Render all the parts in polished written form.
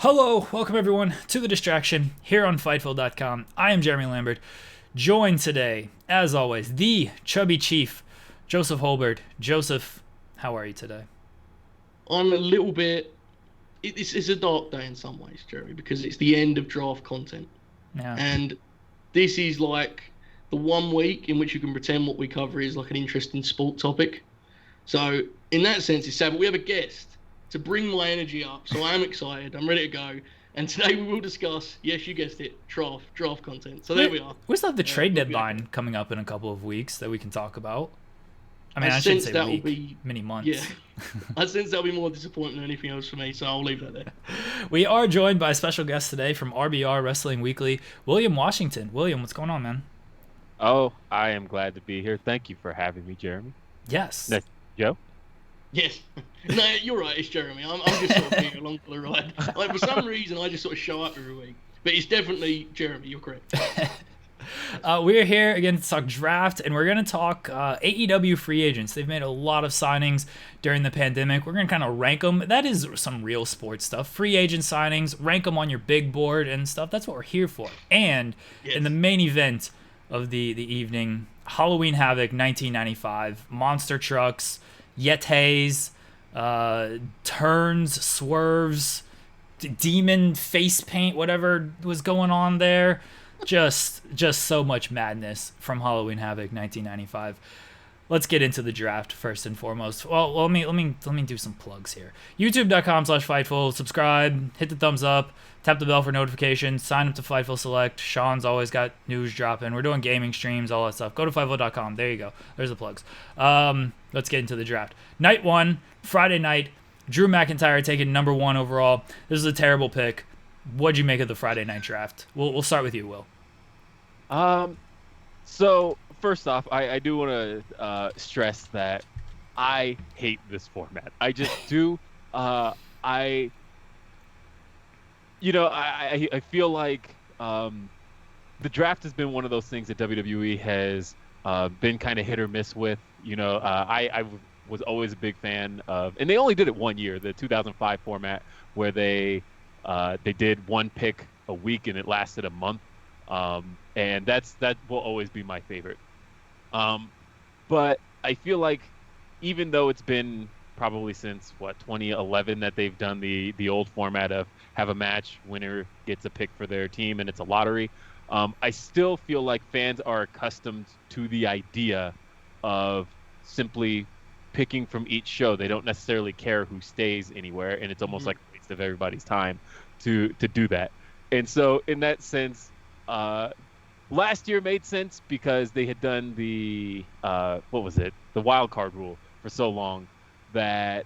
Hello, welcome everyone to The Distraction here on Fightful.com. I am Jeremy Lambert, joined today, as always, the chubby chief, Joseph Hulbert. Joseph, how are you today? I'm a little bit. It's a dark day in some ways, Jeremy, because it's the end of draft content, Yeah. and this is like the one week in which you can pretend what we cover is like an interesting sport topic. So in that sense, it's sad. But we have a guest to bring my energy up, so I am excited. I'm ready to go. And today we will discuss, yes, you guessed it, draft content. So there we are. We still have the trade We'll be deadline coming up in a couple of weeks that we can talk about. I mean, I I shouldn't sense say that will week, be, many yeah. months. I sense that'll be more disappointing than anything else for me, so I'll leave that there. We are joined by a special guest today from RBR Wrestling Weekly, William Washington. William, what's going on, man? Oh, I am glad to be here. Thank you for having me, Jeremy. Yes. That's Joe? Yes. No, you're right. It's Jeremy. I'm just sort of here along for the ride. Like, for some reason, I just sort of show up every week. But it's definitely Jeremy. You're correct. We're here again to talk draft, and we're going to talk AEW free agents. They've made a lot of signings during the pandemic. We're going to kind of rank them. That is some real sports stuff. Free agent signings, rank them on your big board and stuff. That's what we're here for. And in the main event of the evening, Halloween Havoc 1995, monster trucks, yetis, turns, swerves, demon face paint, whatever was going on there. Just so much madness from Halloween Havoc 1995. Let's get into the draft first and foremost. Well, let me do some plugs here. YouTube.com/Fightful. Subscribe, hit the thumbs up, tap the bell for notifications, sign up to Fightful Select. Sean's always got news dropping. We're doing gaming streams, all that stuff. Go to Fightful.com. There you go. There's the plugs. Let's get into the draft. Night 1, Friday night. Drew McIntyre taking number 1 overall. This is a terrible pick. What'd you make of the Friday night draft? We'll start with you, Will. So first off, I do want to stress that I hate this format. I just do. I feel like the draft has been one of those things that WWE has been kind of hit or miss with. I was always a big fan of, and they only did it one year, the 2005 format, where they did one pick a week and it lasted a month, and that will always be my favorite. But I feel like even though it's been probably since 2011 that they've done the old format of have a match, winner gets a pick for their team, and it's a lottery, I still feel like fans are accustomed to the idea of simply picking from each show. They don't necessarily care who stays anywhere, and it's almost like a waste of everybody's time to do that. And so in that sense, last year made sense because they had done the the wild card rule for so long that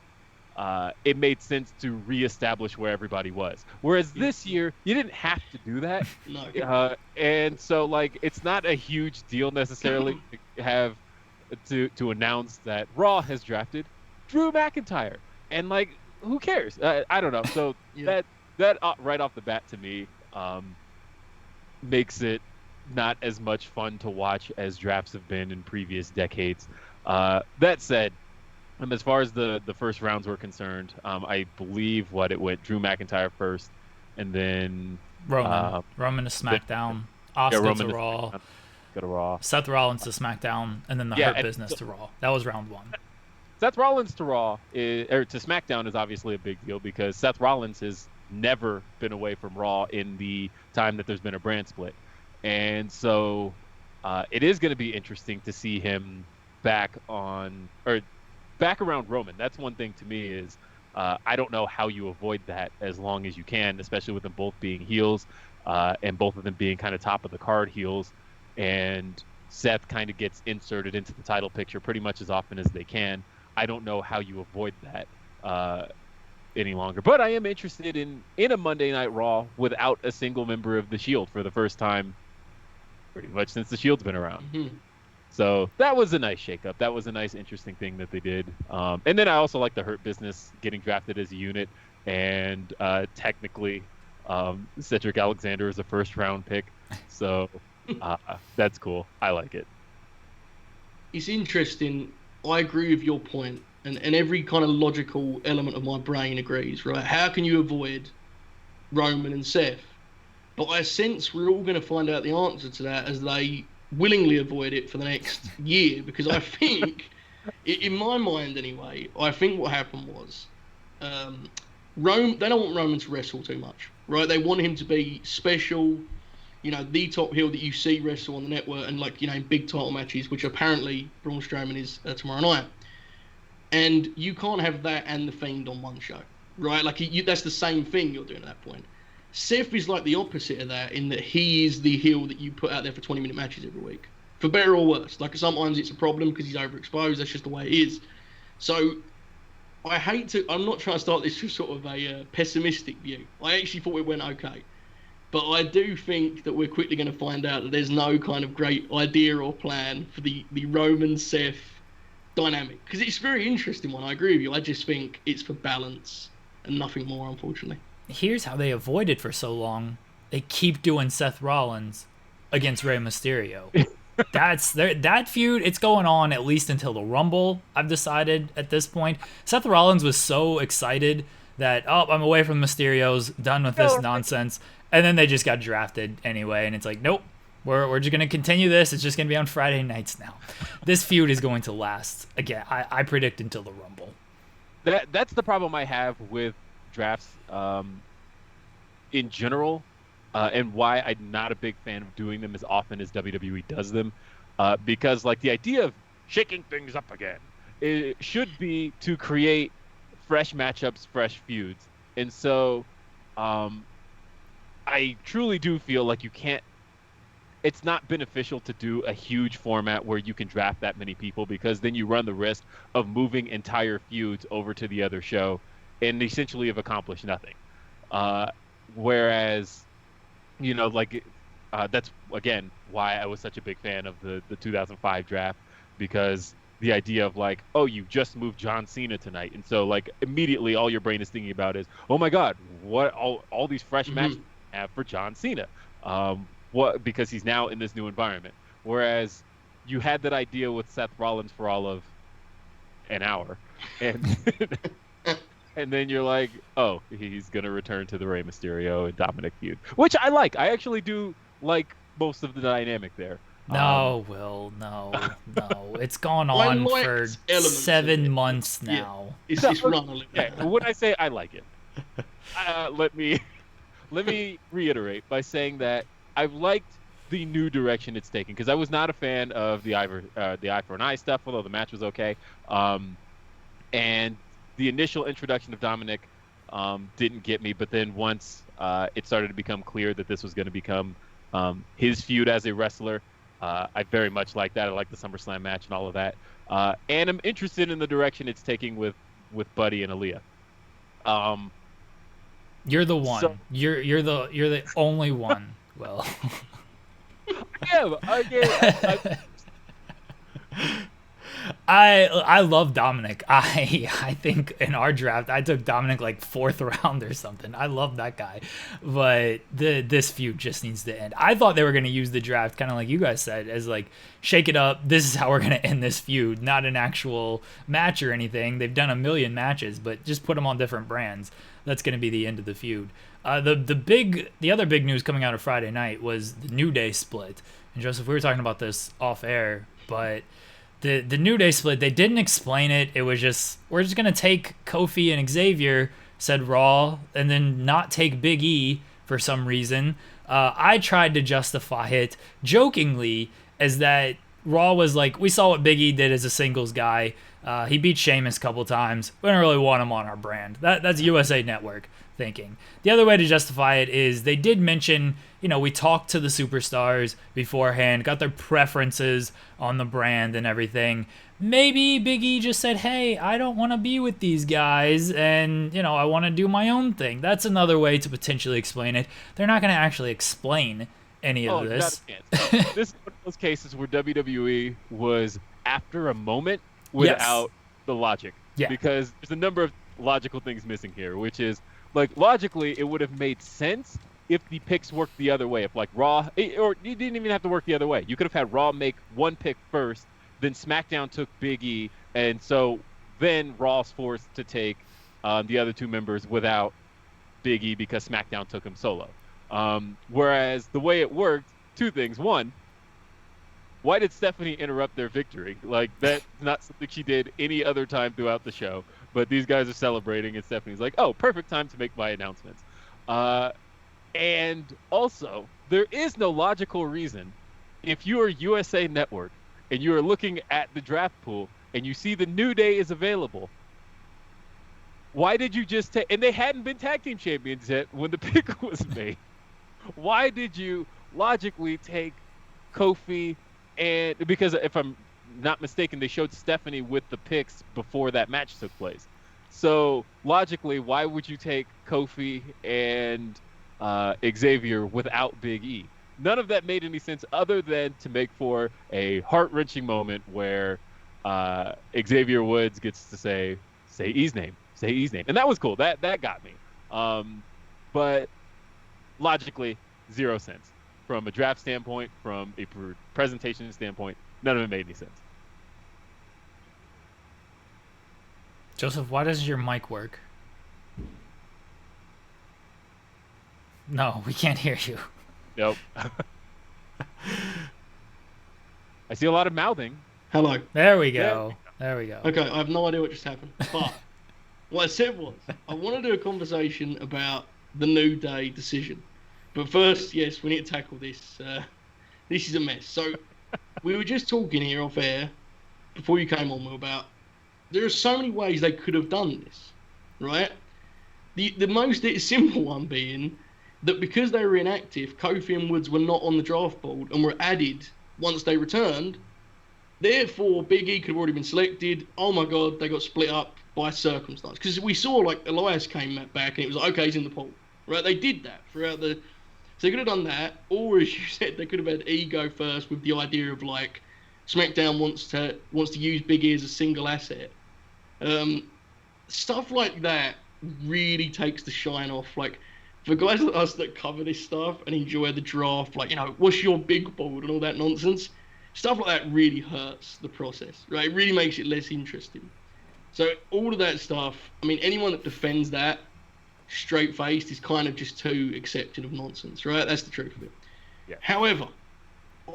it made sense to reestablish where everybody was. Whereas this year, you didn't have to do that. No. And so like it's not a huge deal necessarily to have to announce that Raw has drafted Drew McIntyre, and like who cares? I don't know. So Yeah. that right off the bat to me makes it not as much fun to watch as drafts have been in previous decades. That said, as far as the first rounds were concerned, I believe it went Drew McIntyre first, and then Roman to SmackDown, Asuka Roman to Raw, go to Raw, Seth Rollins to SmackDown, and then the Hurt Business to Raw. That was round 1. Seth Rollins to Raw or to SmackDown is obviously a big deal because Seth Rollins has never been away from Raw in the time that there's been a brand split, and so it is going to be interesting to see him back around Roman. That's one thing to me is I don't know how you avoid that as long as you can, especially with them both being heels and both of them being kind of top of the card heels, and Seth kind of gets inserted into the title picture pretty much as often as they can. I don't know how you avoid that any longer. But I am interested in a Monday Night Raw without a single member of the Shield for the first time pretty much since the Shield's been around. Mm-hmm. So that was a nice shakeup. That was a nice, interesting thing that they did. And then I also like the Hurt Business getting drafted as a unit, and technically Cedric Alexander is a first-round pick. So that's cool. I like it. It's interesting. I agree with your point, and every kind of logical element of my brain agrees, right? How can you avoid Roman and Seth. But I sense we're all going to find out the answer to that as they willingly avoid it for the next year, because I think, in my mind anyway, I think what happened was they don't want Roman to wrestle too much, right? They want him to be special, the top heel that you see wrestle on the network and in big title matches, which apparently Braun Strowman is tomorrow night. And you can't have that and The Fiend on one show, right? That's the same thing you're doing at that point. Seth is like the opposite of that, in that he is the heel that you put out there for 20-minute matches every week, for better or worse. Sometimes it's a problem because he's overexposed. That's just the way it is. So I'm not trying to start this with sort of a pessimistic view. I actually thought it went okay. But I do think that we're quickly going to find out that there's no kind of great idea or plan for the Roman Seth dynamic. Because it's a very interesting one, I agree with you. I just think it's for balance and nothing more, unfortunately. Here's how they avoid it for so long. They keep doing Seth Rollins against Rey Mysterio. That feud, it's going on at least until the Rumble, I've decided at this point. Seth Rollins was so excited that, I'm away from Mysterio's, done with this nonsense. And then they just got drafted anyway, and it's like, nope, we're just going to continue this. It's just going to be on Friday nights now. This feud is going to last, again, I predict, until the Rumble. That's the problem I have with drafts in general, and why I'm not a big fan of doing them as often as WWE does them, because the idea of shaking things up again, it should be to create fresh matchups, fresh feuds. And so I truly do feel like it's not beneficial to do a huge format where you can draft that many people, because then you run the risk of moving entire feuds over to the other show and essentially have accomplished nothing. Whereas, that's, again, why I was such a big fan of the 2005 draft, because the idea of you just moved John Cena tonight. And so immediately all your brain is thinking about is, oh my God, what all these fresh matches have for John Cena. Because he's now in this new environment. Whereas you had that idea with Seth Rollins for all of an hour. And and then you're like, oh, he's going to return to the Rey Mysterio and Dominic feud, which I like. I actually do like most of the dynamic there. No, Will, no. It's gone on for 7 months now. Yeah. It's run a little bit. Okay, when I say I like it, let me reiterate by saying that I've liked the new direction it's taken, because I was not a fan of the eye for an eye stuff, although the match was okay. And the initial introduction of Dominic didn't get me, but then once it started to become clear that this was going to become his feud as a wrestler, I very much like that. I like the SummerSlam match and all of that. And I'm interested in the direction it's taking with Buddy and Aaliyah. You're the one. So, you're the only one. Well, I love Dominic. I think in our draft I took Dominic 4th round or something. I love that guy, but this feud just needs to end. I thought they were going to use the draft, kind of like you guys said, as shake it up. This is how we're going to end this feud, not an actual match or anything. They've done a million matches, but just put them on different brands. That's going to be the end of the feud. The other big news coming out of Friday night was the New Day split. And Joseph, we were talking about this off air, but the New Day split, they didn't explain it. It was just, we're just going to take Kofi and Xavier, said Raw, and then not take Big E for some reason. I tried to justify it jokingly as that Raw was we saw what Big E did as a singles guy. He beat Sheamus a couple times. We don't really want him on our brand. That's USA Network thinking. The other way to justify it is they did mention, we talked to the superstars beforehand, got their preferences on the brand and everything. Maybe Big E just said, hey, I don't want to be with these guys, and, I want to do my own thing. That's another way to potentially explain it. They're not going to actually explain any of this. This is one of those cases where WWE was after a moment without the logic. Yeah. Because there's a number of logical things missing here, which is, logically, it would have made sense if the picks worked the other way. If, Raw, or you didn't even have to work the other way. You could have had Raw make one pick first, then SmackDown took Big E, and so then Raw's forced to take the other two members without Big E because SmackDown took him solo. Whereas the way it worked, two things. One, why did Stephanie interrupt their victory? Like, that's not something she did any other time throughout the show. But these guys are celebrating, and Stephanie's like, oh, perfect time to make my announcements. And also, there is no logical reason, if you are USA Network and you are looking at the draft pool and you see the New Day is available, why did you just take, and they hadn't been tag team champions yet when the pick was made. Why did you logically take Kofi? And because if I'm not mistaken, they showed Stephanie with the picks before that match took place. So logically, why would you take Kofi and Xavier without Big E? None of that made any sense other than to make for a heart-wrenching moment where Xavier Woods gets to say E's name. Say E's name. And that was cool. That got me. But logically, 0 sense. From a draft standpoint, from a presentation standpoint, none of it made any sense. Joseph, why doesn't your mic work? No, we can't hear you. Nope. I see a lot of mouthing. Hello. There we go. There we go. Okay, I have no idea what just happened. But what I said was, I want to do a conversation about the New Day decision. But first, yes, we need to tackle this. This is a mess. So we were just talking here off air before you came on, Will, about there are so many ways they could have done this, right? The most simple one being that because they were inactive, Kofi and Woods were not on the draft board and were added once they returned. Therefore, Big E could have already been selected. Oh my God, they got split up by circumstance. Because we saw like Elias came back and it was like, okay, he's in the pool, right? They did that throughout the. So they could have done that, or as you said, they could have had E go first with the idea of like SmackDown wants to use Big E as a single asset. Stuff like that really takes the shine off. Like for guys like us that cover this stuff and enjoy the draft, like, you know, what's your big board and all that nonsense, stuff like that really hurts the process, right? It really makes it less interesting. So all of that stuff, I mean, anyone that defends that straight-faced is kind of just too accepting of nonsense, right? That's the truth of it. Yeah. However,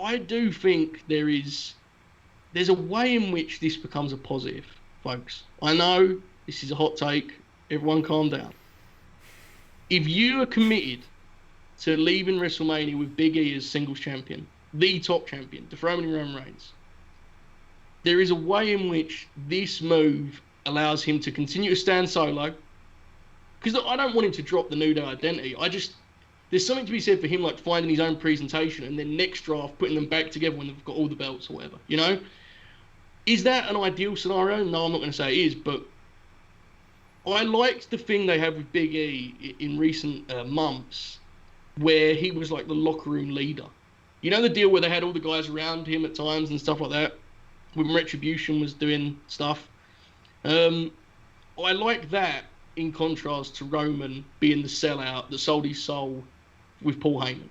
I do think there's a way in which this becomes a positive, folks. I know this is a hot take. Everyone calm down. If you are committed to leaving WrestleMania with Big E as singles champion, the top champion, dethroning Roman Reigns, there is a way in which this move allows him to continue to stand solo. Because I don't want him to drop the New Day identity. There's something to be said for him, like finding his own presentation and then next draft putting them back together when they've got all the belts or whatever. You know, is that an ideal scenario? No, I'm not going to say it is, but I liked the thing they had with Big E in recent months, where he was like the locker room leader. You know the deal where they had all the guys around him at times and stuff like that, when Retribution was doing stuff. I like that. In contrast to Roman being the sellout that sold his soul with Paul Heyman.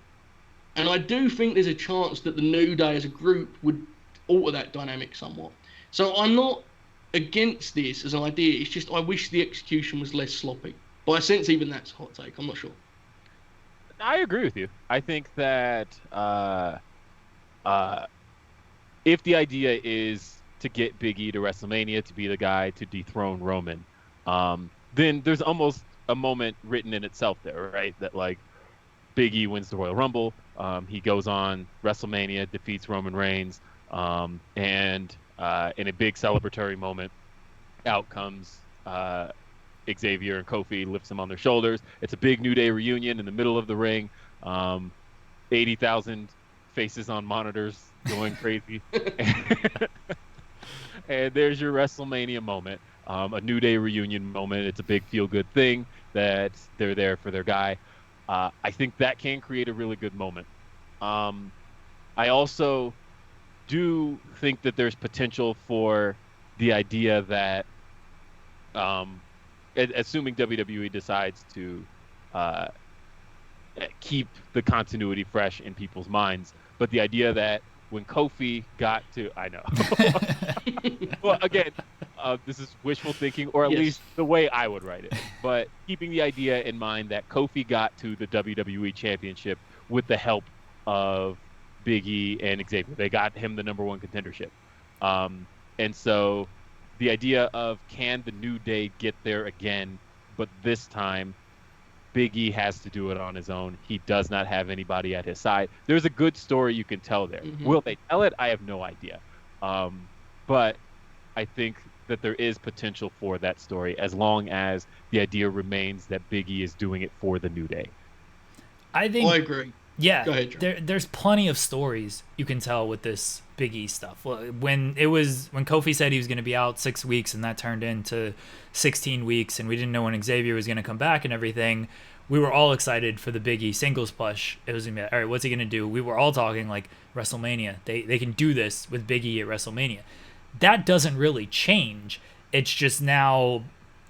And I do think there's a chance that the New Day as a group would alter that dynamic somewhat. So I'm not against this as an idea, it's just I wish the execution was less sloppy. But I sense even that's a hot take, I'm not sure. I agree with you. I think that if the idea is to get Big E to WrestleMania, to be the guy to dethrone Roman, then there's almost a moment written in itself there, right? That like Big E wins the Royal Rumble, he goes on WrestleMania, defeats Roman Reigns, and in a big celebratory moment, out comes Xavier and Kofi, lifts him on their shoulders. It's a big New Day reunion in the middle of the ring, 80,000 faces on monitors going crazy, and there's your WrestleMania moment. A New Day reunion moment. It's a big feel-good thing that they're there for their guy. I think that can create a really good moment. I also do think that there's potential for the idea that, assuming WWE decides to keep the continuity fresh in people's minds, but the idea that when Kofi got to, I know. Well, again, This is wishful thinking, or at Yes. least the way I would write it. But keeping the idea in mind that Kofi got to the WWE Championship with the help of Big E and Xavier. They got him the #1 contendership. And so the idea of, can the New Day get there again, but this time Big E has to do it on his own. He does not have anybody at his side. There's a good story you can tell there. Mm-hmm. Will they tell it? I have no idea. But I think that there is potential for that story, as long as the idea remains that Big E is doing it for the New Day. I agree. Yeah, Go ahead, John. there's plenty of stories you can tell with this Big E stuff. When Kofi said he was going to be out 6 weeks, and that turned into 16 weeks, and we didn't know when Xavier was going to come back and everything, we were all excited for the Big E singles push. It was going to be, all right, what's he going to do? We were all talking like WrestleMania. They can do this with Big E at WrestleMania. That doesn't really change. It's just now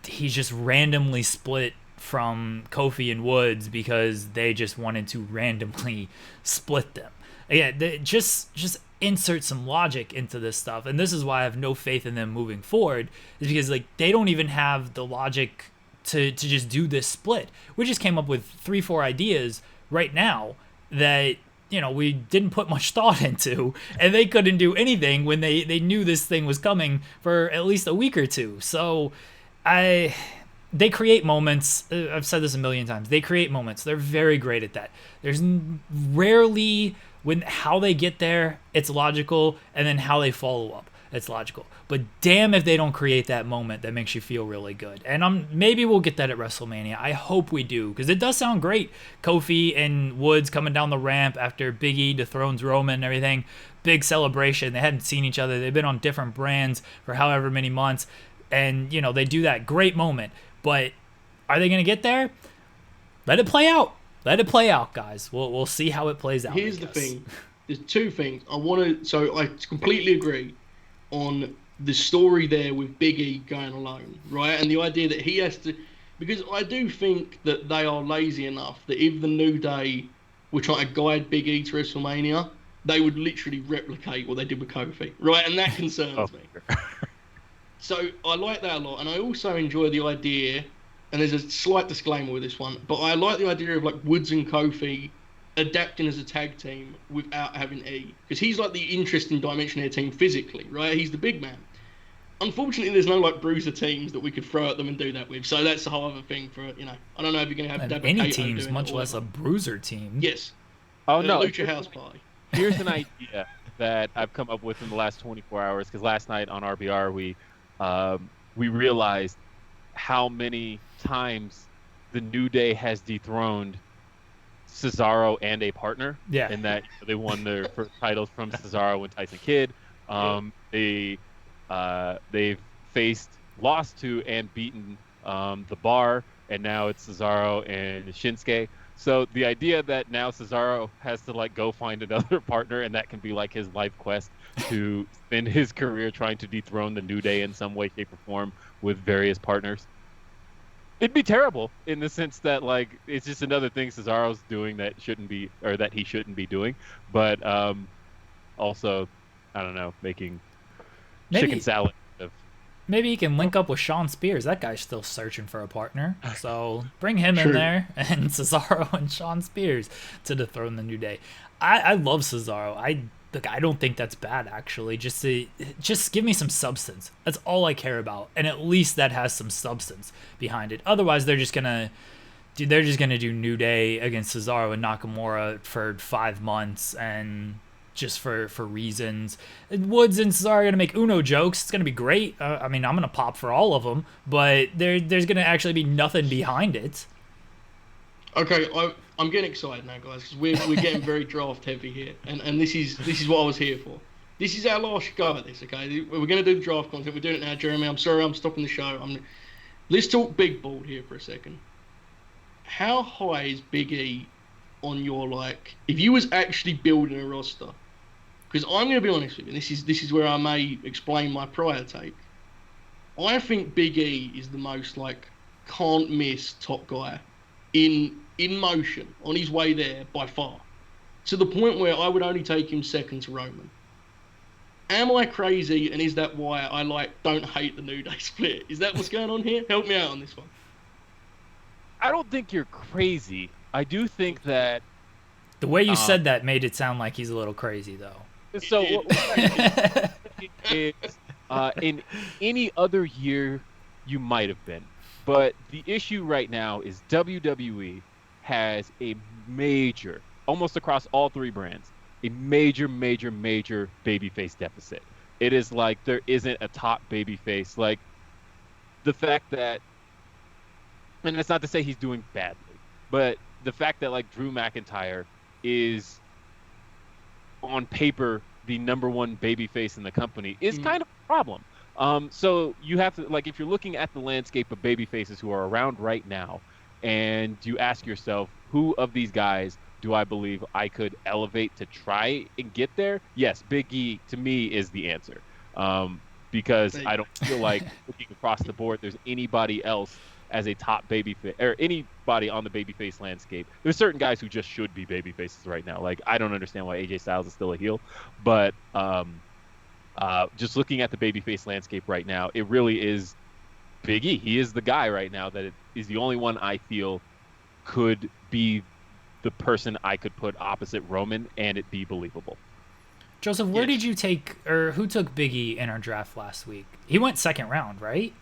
he's just randomly split from Kofi and Woods because they just wanted to randomly split them. Again, just insert some logic into this stuff, and this is why I have no faith in them moving forward, is because like they don't even have the logic to just do this split. We just came up with 3-4 ideas right now that, you know, we didn't put much thought into, and they couldn't do anything when they knew this thing was coming for at least a week or two. So they create moments. I've said this a million times. They create moments. They're very great at that. There's rarely, when how they get there, it's logical, and then how they follow up, it's logical. But damn if they don't create that moment that makes you feel really good. And maybe we'll get that at WrestleMania. I hope we do, because it does sound great. Kofi and Woods coming down the ramp after Big E dethrones Roman and everything. Big celebration. They hadn't seen each other. They've been on different brands for however many months. And, you know, they do that great moment. But are they going to get there? Let it play out. Let it play out, guys. We'll see how it plays out. Here's the thing. There's two things. So I completely agree on the story there with Big E going alone, right? And the idea that he has to, because I do think that they are lazy enough that if the New Day were trying to guide Big E to WrestleMania, they would literally replicate what they did with Kofi, right? And that concerns me. So I like that a lot, and I also enjoy the idea, and there's a slight disclaimer with this one, but I like the idea of like Woods and Kofi adapting as a tag team without having E, because he's like the interesting dimension of their team physically, right? He's the big man. Unfortunately, there's no like bruiser teams that we could throw at them and do that with, so that's the whole other thing for, you know, I don't know if you're going to have any teams, much less a bruiser team. Yes. Oh, no. Lucha House Party. Here's an idea that I've come up with in the last 24 hours, because last night on RBR, we realized how many times the New Day has dethroned Cesaro and a partner. Yeah. And that they won their first titles from Cesaro and Tyson Kidd. They've lost to and beaten the Bar, and now it's Cesaro and Shinsuke. So the idea that now Cesaro has to like go find another partner, and that can be like his life quest to spend his career trying to dethrone the New Day in some way, shape, or form with various partners. It'd be terrible in the sense that like it's just another thing Cesaro's doing that shouldn't be, or that he shouldn't be doing. But also, I don't know, making chicken salad. Maybe he can link up with Sean Spears. That guy's still searching for a partner. So bring him in there, and Cesaro and Sean Spears to dethrone the New Day. I love Cesaro. I don't think that's bad, actually. Just give me some substance. That's all I care about, and at least that has some substance behind it. Otherwise, they're just gonna do New Day against Cesaro and Nakamura for 5 months, and just for reasons. Woods and Cesaro are going to make Uno jokes. It's going to be great. I mean, I'm going to pop for all of them, but there's going to actually be nothing behind it. Okay, I'm getting excited now, guys, because we're getting very draft heavy here, and this is what I was here for. This is our last go at this, okay? We're going to do the draft content. We're doing it now, Jeremy. I'm sorry I'm stopping the show. Let's talk big board here for a second. How high is Big E on your, like, if you was actually building a roster? Because I'm going to be honest with you, this is where I may explain my prior take. I think Big E is the most, like, can't miss top guy in motion, on his way there by far. To the point where I would only take him second to Roman. Am I crazy, and is that why I don't hate the New Day split? Is that what's going on here? Help me out on this one. I don't think you're crazy. I do think that The way you said that made it sound like he's a little crazy, though. so. What is, in any other year, you might have been, but the issue right now is WWE has a major, almost across all three brands, a major babyface deficit. It is like there isn't a top babyface. Like the fact that, and that's not to say he's doing badly, but the fact that like Drew McIntyre is on paper the number one babyface in the company is kind of a problem. So you have to, like, if you're looking at the landscape of babyfaces who are around right now, and you ask yourself, who of these guys do I believe I could elevate to try and get there? Yes, Big E to me is the answer. Because I don't feel like looking across the board, there's anybody else as a top babyface or anybody on the babyface landscape. There's certain guys who just should be babyfaces right now. Like, I don't understand why AJ Styles is still a heel, but just looking at the babyface landscape right now, it really is Big E. He is the guy right now that is the only one I feel could be the person I could put opposite Roman and it be believable. Joseph, where did you take, or who took Big E in our draft last week? He went second round, right?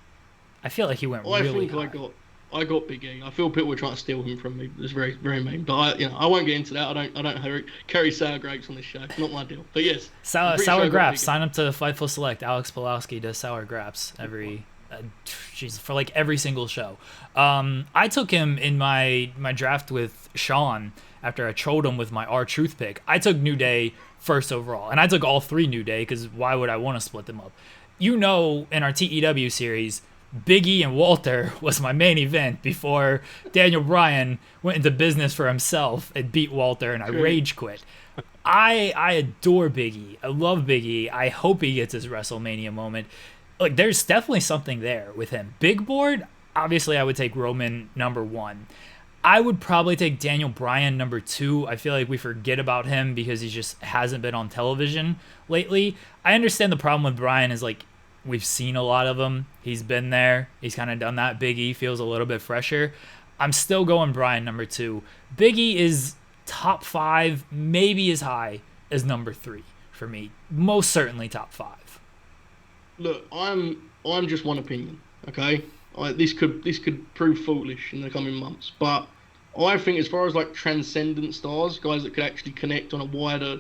I feel like he went really high. I got Big E. I feel people were trying to steal him from me. It's very, very mean. But I won't get into that. I don't carry sour grapes on this show. Not my deal. But yes, sour grapes. Sign up to Fightful Select. Alex Pulowski does sour grapes for like every single show. I took him in my draft with Sean after I trolled him with my R-Truth pick. I took New Day first overall, and I took all three New Day because why would I want to split them up? In our TEW series, Big E and Walter was my main event before Daniel Bryan went into business for himself and beat Walter, and I rage quit. I adore Big E. I love Big E. I hope he gets his WrestleMania moment. Like, there's definitely something there with him. Big board, obviously I would take Roman number 1. I would probably take Daniel Bryan number 2. I feel like we forget about him because he just hasn't been on television lately. I understand the problem with Bryan is, like, we've seen a lot of him. He's been there. He's kind of done that. Big E feels a little bit fresher. I'm still going Bryan number 2. Big E is top 5, maybe as high as number 3 for me. Most certainly top 5. Look, I'm just one opinion, okay? This could prove foolish in the coming months, but I think as far as like transcendent stars, guys that could actually connect on a wider,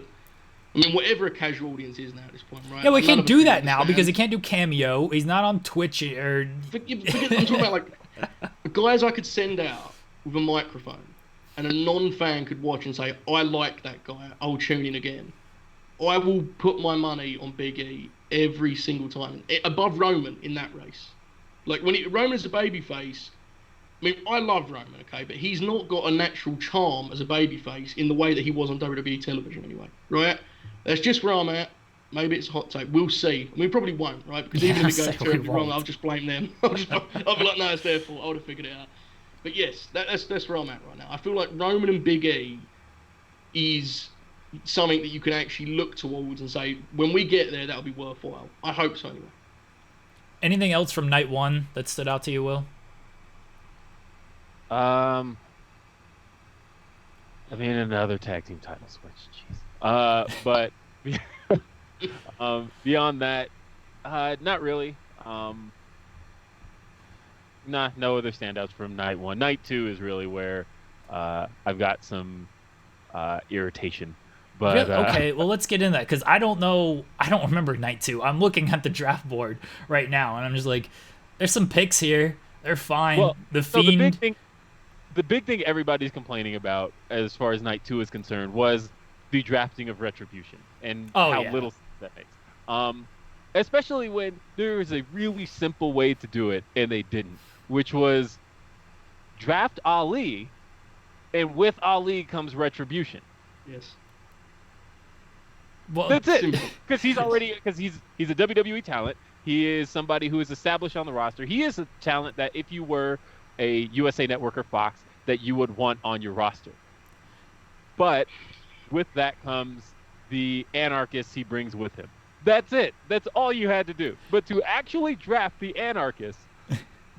whatever a casual audience is now at this point, right? Yeah, we can't do that now because he can't do cameo. He's not on Twitch or. Forget I'm talking about like guys I could send out with a microphone, and a non-fan could watch and say, "I like that guy. I'll tune in again." I will put my money on Big E every single time, above Roman in that race. Like Roman is a babyface. I love Roman, okay, but he's not got a natural charm as a babyface in the way that he was on WWE television, anyway, right? That's just where I'm at. Maybe it's a hot take. We'll see. Probably won't, right? Because even if it goes terribly wrong, I'll just blame them. I'll be like, no, it's their fault. I would have figured it out. But yes, that's where I'm at right now. I feel like Roman and Big E is something that you can actually look towards and say, when we get there, that'll be worthwhile. I hope so, anyway. Anything else from night 1 that stood out to you, Will? Another tag team title switch. Jeez. But beyond that, not really. No other standouts from night 1. Night 2 is really where I've got some irritation. But okay, well, let's get into that because I don't remember night 2. I'm looking at the draft board right now, and I'm just like, there's some picks here. They're fine. Well, the Fiend. The big thing everybody's complaining about as far as night 2 is concerned was the drafting of Retribution and how little that makes. Especially when there was a really simple way to do it and they didn't, which was draft Ali, and with Ali comes Retribution. Yes. Well, that's it. Because he's a WWE talent. He is somebody who is established on the roster. He is a talent that if you were a USA Network or Fox, that you would want on your roster. But with that comes the anarchists he brings with him. That's it. That's all you had to do. But to actually draft the Anarchist,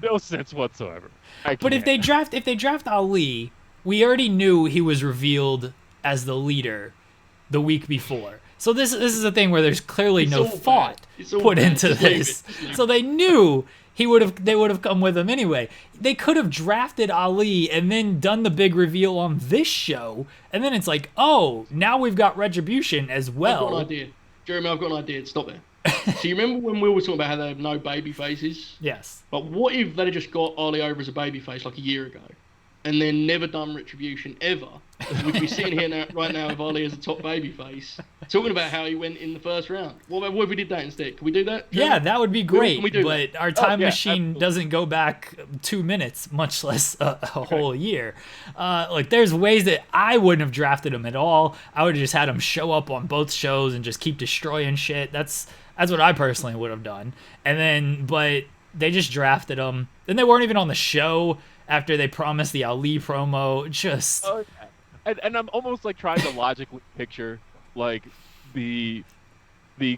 no sense whatsoever. But if they draft Ali, we already knew he was revealed as the leader the week before. So this is a thing where there's clearly no thought put into this. So they knew they would have come with him anyway. They could have drafted Ali and then done the big reveal on this show, and then it's like, oh, now we've got Retribution as well. I've got an idea. Jeremy, I've got an idea. Stop there. So you remember when we were talking about how they have no baby faces? Yes. But what if they just got Ali over as a baby face like a year ago, and then never done Retribution ever? We'd be sitting here right now with Ali as a top baby face, talking about how he went in the first round. What if we did that instead? Can we do that, Jeremy? Yeah, that would be great. Can we do but that? our time machine absolutely. doesn't go back 2 minutes, much less a whole year. Like, there's ways that I wouldn't have drafted him at all. I would have just had him show up on both shows and just keep destroying shit. That's what I personally would have done. But they just drafted him. Then they weren't even on the show after they promised the Ali promo. Just... And I'm almost like trying to logically picture like the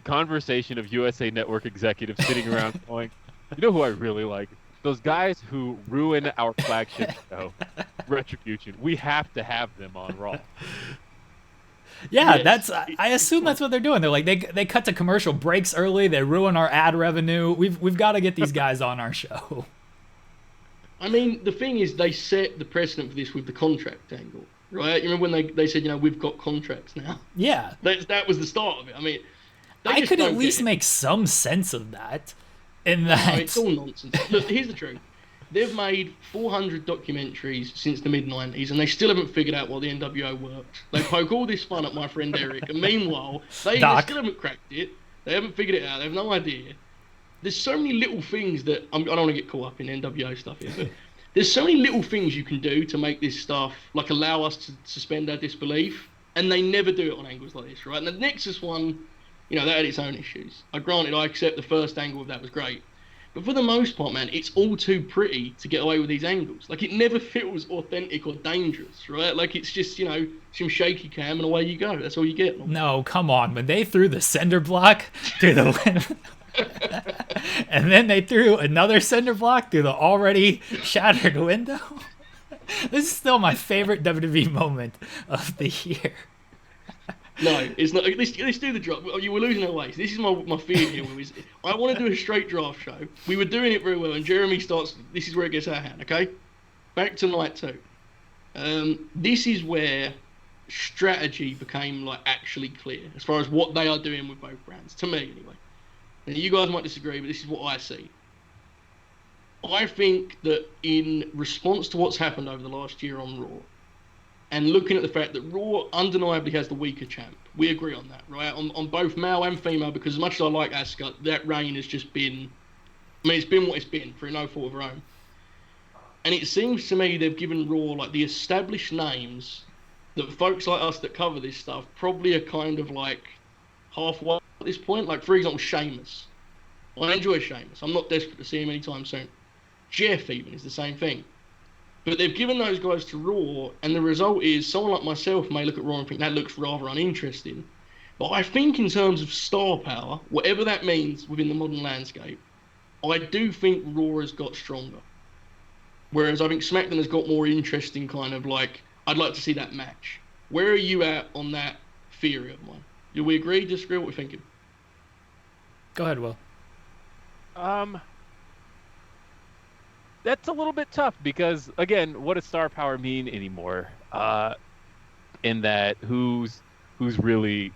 conversation of USA Network executives sitting around going, you know who I really like? Those guys who ruin our flagship show, Retribution. We have to have them on Raw. Yeah, Yes. I assume that's what they're doing. They're like they cut to commercial breaks early. They ruin our ad revenue. We've got to get these guys on our show. I mean, the thing is, they set the precedent for this with the contract angle, right? You remember when they said, we've got contracts now? Yeah. That was the start of it. I mean, I could at least make some sense of that. In No, that, it's all nonsense. Look, here's the truth. They've made 400 documentaries since the mid-90s, and they still haven't figured out what the NWO works. They poke all this fun at my friend Eric, and meanwhile, they still haven't cracked it. They haven't figured it out. They have no idea. There's so many little things that... I don't want to get caught up in NWO stuff here, but there's so many little things you can do to make this stuff, like, allow us to suspend our disbelief, and they never do it on angles like this, right? And the Nexus one, that had its own issues. Granted, I accept the first angle of that was great. But for the most part, man, it's all too pretty to get away with these angles. Like, it never feels authentic or dangerous, right? Like, it's just, some shaky cam and away you go. That's all you get. No, come on. When they threw the cinder block through the and then they threw another cinder block through the already shattered window. This is still my favorite WWE moment of the year. No, it's not. Let's do the draft. You were losing our way. This is my fear here. I want to do a straight draft show. We were doing it very well, and Jeremy starts. This is where it gets out of hand. Okay, back to night 2. This is where strategy became actually clear as far as what they are doing with both brands. To me, anyway. Now, you guys might disagree, but this is what I see. I think that in response to what's happened over the last year on Raw, and looking at the fact that Raw undeniably has the weaker champ. We agree on that, right? On both male and female, because as much as I like Asuka, that reign has just been... it's been what it's been, through no fault of her own. And it seems to me they've given Raw, the established names that folks like us that cover this stuff probably are kind of, halfway at this point. For example, Sheamus. I enjoy Sheamus. I'm not desperate to see him anytime soon. Jeff, even, is the same thing. But they've given those guys to Raw, and the result is someone like myself may look at Raw and think that looks rather uninteresting. But I think in terms of star power, whatever that means within the modern landscape, I do think Raw has got stronger. Whereas I think SmackDown has got more interesting kind of I'd like to see that match. Where are you at on that theory of mine? Do we agree, disagree, what we're thinking? Go ahead, Will. That's a little bit tough because, again, what does star power mean anymore? In that, who's really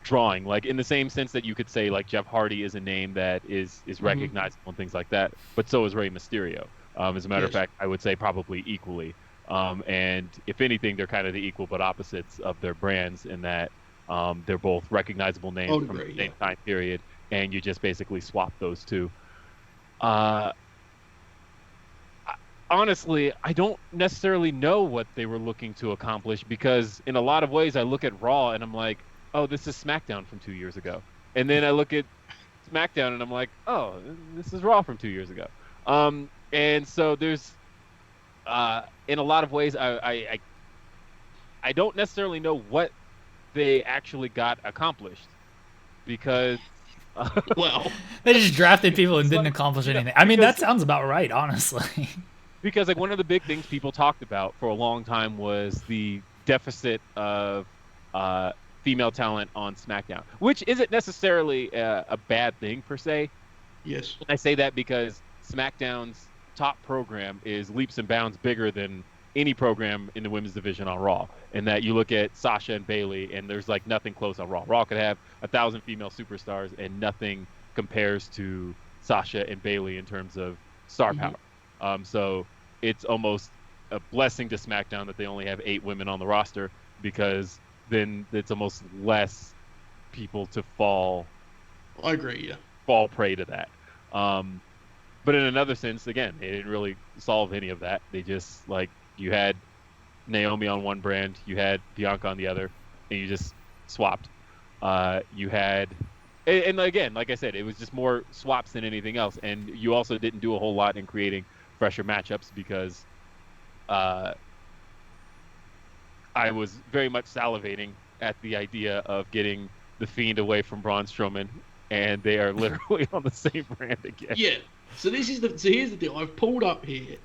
drawing? In the same sense that you could say, Jeff Hardy is a name that is recognizable and things like that, but so is Rey Mysterio. As a matter of fact, I would say probably equally. And if anything, they're kind of the equal but opposites of their brands in that they're both recognizable names from the same time period, and you just basically swap those two. Honestly, I don't necessarily know what they were looking to accomplish because in a lot of ways I look at Raw and I'm like, oh, this is SmackDown from 2 years ago. And then I look at SmackDown and I'm like, oh, this is Raw from 2 years ago. And so there's, in a lot of ways, I don't necessarily know what they actually got accomplished. because Well, They just drafted people and didn't like, accomplish you know, anything. I mean, that because sounds about right, honestly. because like one of the big things people talked about for a long time was the deficit of uh, female talent on SmackDown, which isn't necessarily a bad thing per se. yes. And I say that because SmackDown's top program is leaps and bounds bigger than any program in the women's division on Raw. And that you look at Sasha and Bailey, and there's like nothing close on Raw. Raw could have 1,000 female superstars, and nothing compares to Sasha and Bailey in terms of star hmm power. So it's almost a blessing to SmackDown that they only have 8 women on the roster, because then it's almost less people to fall I agree. Yeah. prey to that. Um, but in another sense, again, they didn't really solve any of that. They just like you had Naomi on one brand, you had Bianca on the other, and you just swapped. You had, and again, like I said, it was just more swaps than anything else. And you also didn't do a whole lot in creating fresher matchups because I was very much salivating at the idea of getting the Fiend away from Braun Strowman, and they are literally on the same brand again. Yeah. So here's the deal. I've pulled up here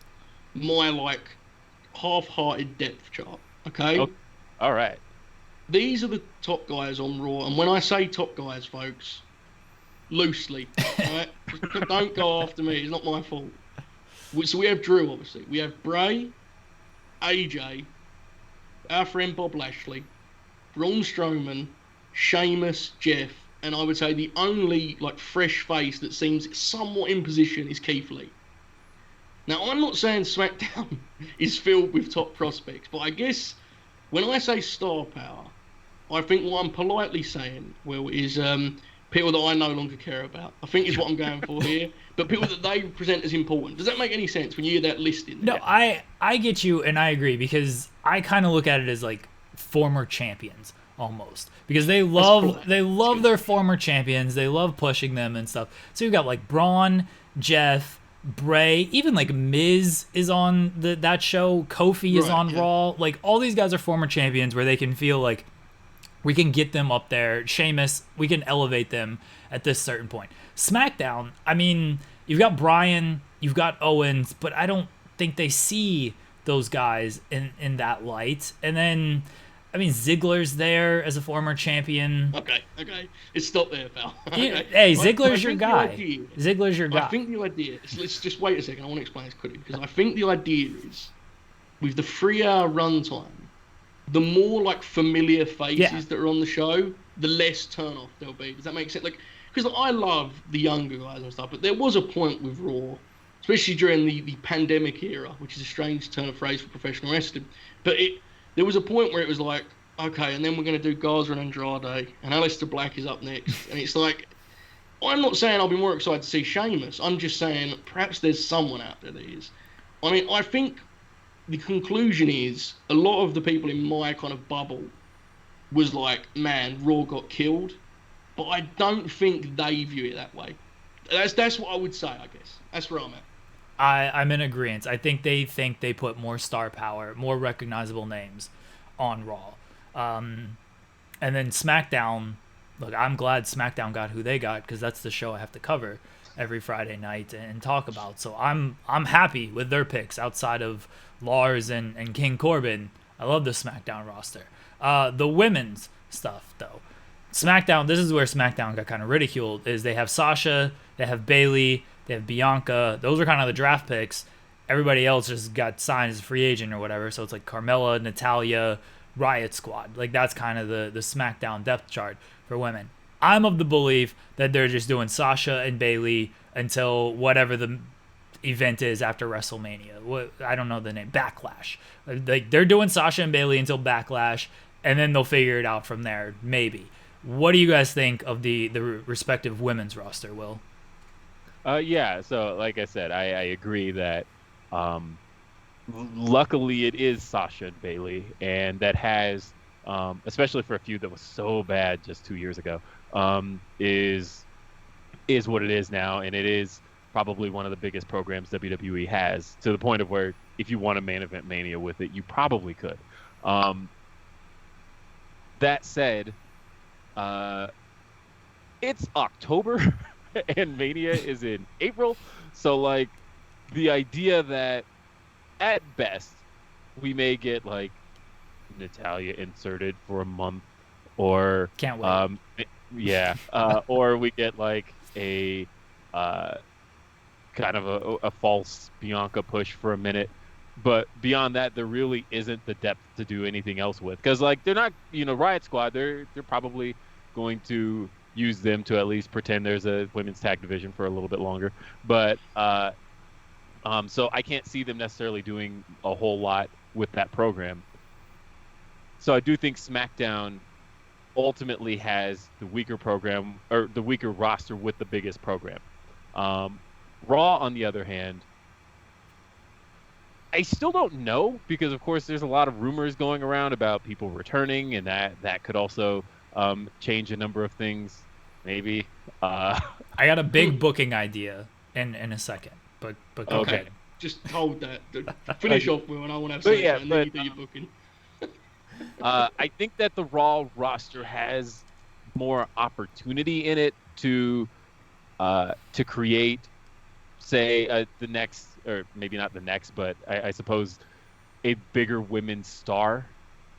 my like half-hearted depth chart. Okay. Oh, all right. These are the top guys on Raw, and when I say top guys, folks, loosely, right? Don't go after me. It's not my fault. So we have Drew, obviously. We have Bray, AJ, our friend Bob Lashley, Braun Strowman, Sheamus, Jeff, and I would say the only like fresh face that seems somewhat in position is Keith Lee. Now, I'm not saying SmackDown is filled with top prospects, but I guess when I say star power, I think what I'm politely saying, Will, is people that I no longer care about. I think is what I'm going for here, but people that they present as important. Does that make any sense when you hear that listing? No, I get you, and I agree, because I kind of look at it as like former champions almost, because they love their former champions. They love pushing them and stuff. So you've got like Braun, Jeff, Bray, even like Miz is on that show. Kofi is on Raw. Like all these guys are former champions where they can feel like we can get them up there. Sheamus, we can elevate them at this certain point. SmackDown, I mean, you've got Bryan, you've got Owens, but I don't think they see those guys in that light. And then, I mean, Ziggler's there as a former champion. Okay. Let's stop there, pal. Okay. Hey, Ziggler's your guy. Ziggler's your guy. I think the idea, let's just wait a second. I want to explain this quickly, because I think the idea is, with the 3-hour runtime, the more like familiar faces that are on the show, the less turn off there'll be. Does that make sense? Like, because I love the younger guys and stuff, but there was a point with Raw, especially during the pandemic era, which is a strange turn of phrase for professional wrestling. But there was a point where it was like, okay, and then we're going to do Garza and Andrade, and Aleister Black is up next. And it's like, I'm not saying I'll be more excited to see Sheamus. I'm just saying perhaps there's someone out there that is. I mean, I think the conclusion is a lot of the people in my kind of bubble was like, man, Raw got killed. But I don't think they view it that way. That's what I would say, I guess. That's where I'm at. I'm in agreement. I think they put more star power, more recognizable names on Raw. And then SmackDown, look, I'm glad SmackDown got who they got, because that's the show I have to cover every Friday night and talk about. So I'm happy with their picks outside of Lars and King Corbin. I love the SmackDown roster. The women's stuff, though. SmackDown, this is where SmackDown got kind of ridiculed, is they have Sasha, they have Bailey, they have Bianca. Those are kind of the draft picks. Everybody else just got signed as a free agent or whatever. So it's like Carmella, Natalya, Riot Squad. Like that's kind of the SmackDown depth chart for women. I'm of the belief that they're just doing Sasha and Bailey until whatever the event is after WrestleMania. I don't know the name. Backlash. Like they're doing Sasha and Bailey until Backlash, and then they'll figure it out from there, maybe. What do you guys think of the respective women's roster, Will? Yeah, so like I said, I agree that luckily it is Sasha and Bailey, and that has, especially for a feud that was so bad just 2 years ago, is what it is now, and it is probably one of the biggest programs WWE has, to the point of where if you want a main event Mania with it, you probably could. That said, it's October and Mania is in April. So like the idea that at best we may get like Natalia inserted for a month or Can't wait. or we get like a kind of a false Bianca push for a minute. But beyond that, there really isn't the depth to do anything else with. Because, like, they're not, Riot Squad, they're probably going to use them to at least pretend there's a women's tag division for a little bit longer. But, so I can't see them necessarily doing a whole lot with that program. So I do think SmackDown ultimately has the weaker program, or the weaker roster with the biggest program. Raw, on the other hand, I still don't know because, of course, there's a lot of rumors going around about people returning, and that could also change a number of things. Maybe. I got a big booking idea in a second, but go Okay. ahead. Just hold that. Finish off with, and I want to have something, and then you do your booking. I think that the Raw roster has more opportunity in it to create, say, the next, or maybe not the next, but I suppose a bigger women's star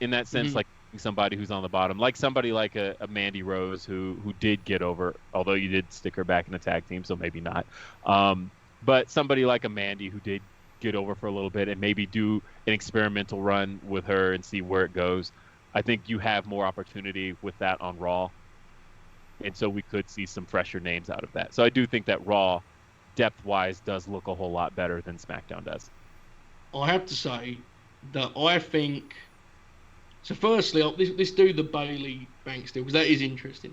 in that sense, like somebody who's on the bottom, like somebody like a Mandy Rose who did get over, although you did stick her back in the tag team, so maybe not. But somebody like a Mandy who did get over for a little bit and maybe do an experimental run with her and see where it goes. I think you have more opportunity with that on Raw. And so we could see some fresher names out of that. So I do think that Raw, depth-wise, does look a whole lot better than SmackDown does. I have to say that I think... So firstly, let's do the Bayley Banks deal, because that is interesting.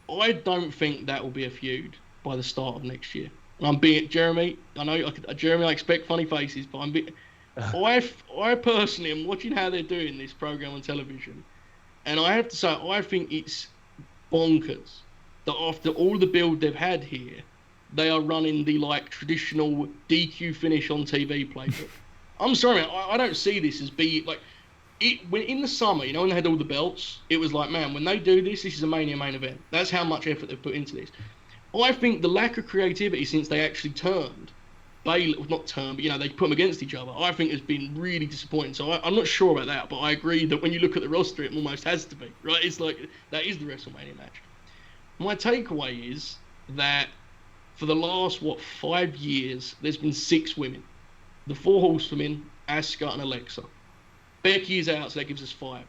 I don't think that will be a feud by the start of next year. And I'm being... Jeremy, I know, Jeremy, I expect funny faces, but I personally am watching how they're doing this program on television. And I have to say, I think it's bonkers that after all the build they've had here, they are running the traditional DQ finish on TV playbook. I'm sorry, man, I don't see this as when in the summer, when they had all the belts, it was like, man, when they do this is a Mania main event. That's how much effort they've put into this. I think the lack of creativity since they actually turned Bayley, not turned, but they put them against each other, I think has been really disappointing. So I'm not sure about that, but I agree that when you look at the roster, it almost has to be, right? It's like, that is the WrestleMania match. My takeaway is that for the last, 5 years, there's been 6 women. The 4 Horsewomen, Asuka and Alexa. Becky is out, so that gives us 5.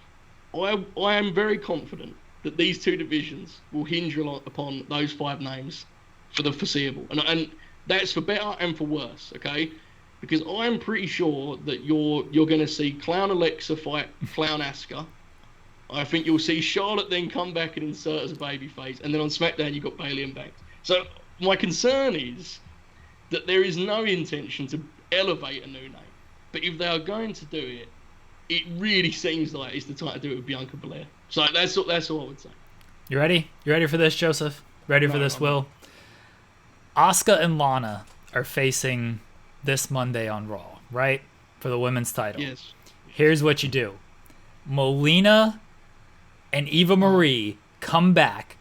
I am very confident that these 2 divisions will hinge upon those 5 names for the foreseeable. And that's for better and for worse, okay? Because I'm pretty sure that you're going to see Clown Alexa fight Clown Asuka. I think you'll see Charlotte then come back and insert as a babyface. And then on SmackDown, you've got Bayley and Banks. So my concern is that there is no intention to elevate a new name. But if they are going to do it, it really seems like it's the time to do it with Bianca Belair. So that's all I would say. You ready? You ready for this, Joseph? Ready for this, Will? Asuka and Lana are facing this Monday on Raw, right? For the women's title. Yes. Here's what you do. Molina and Eva Marie come back.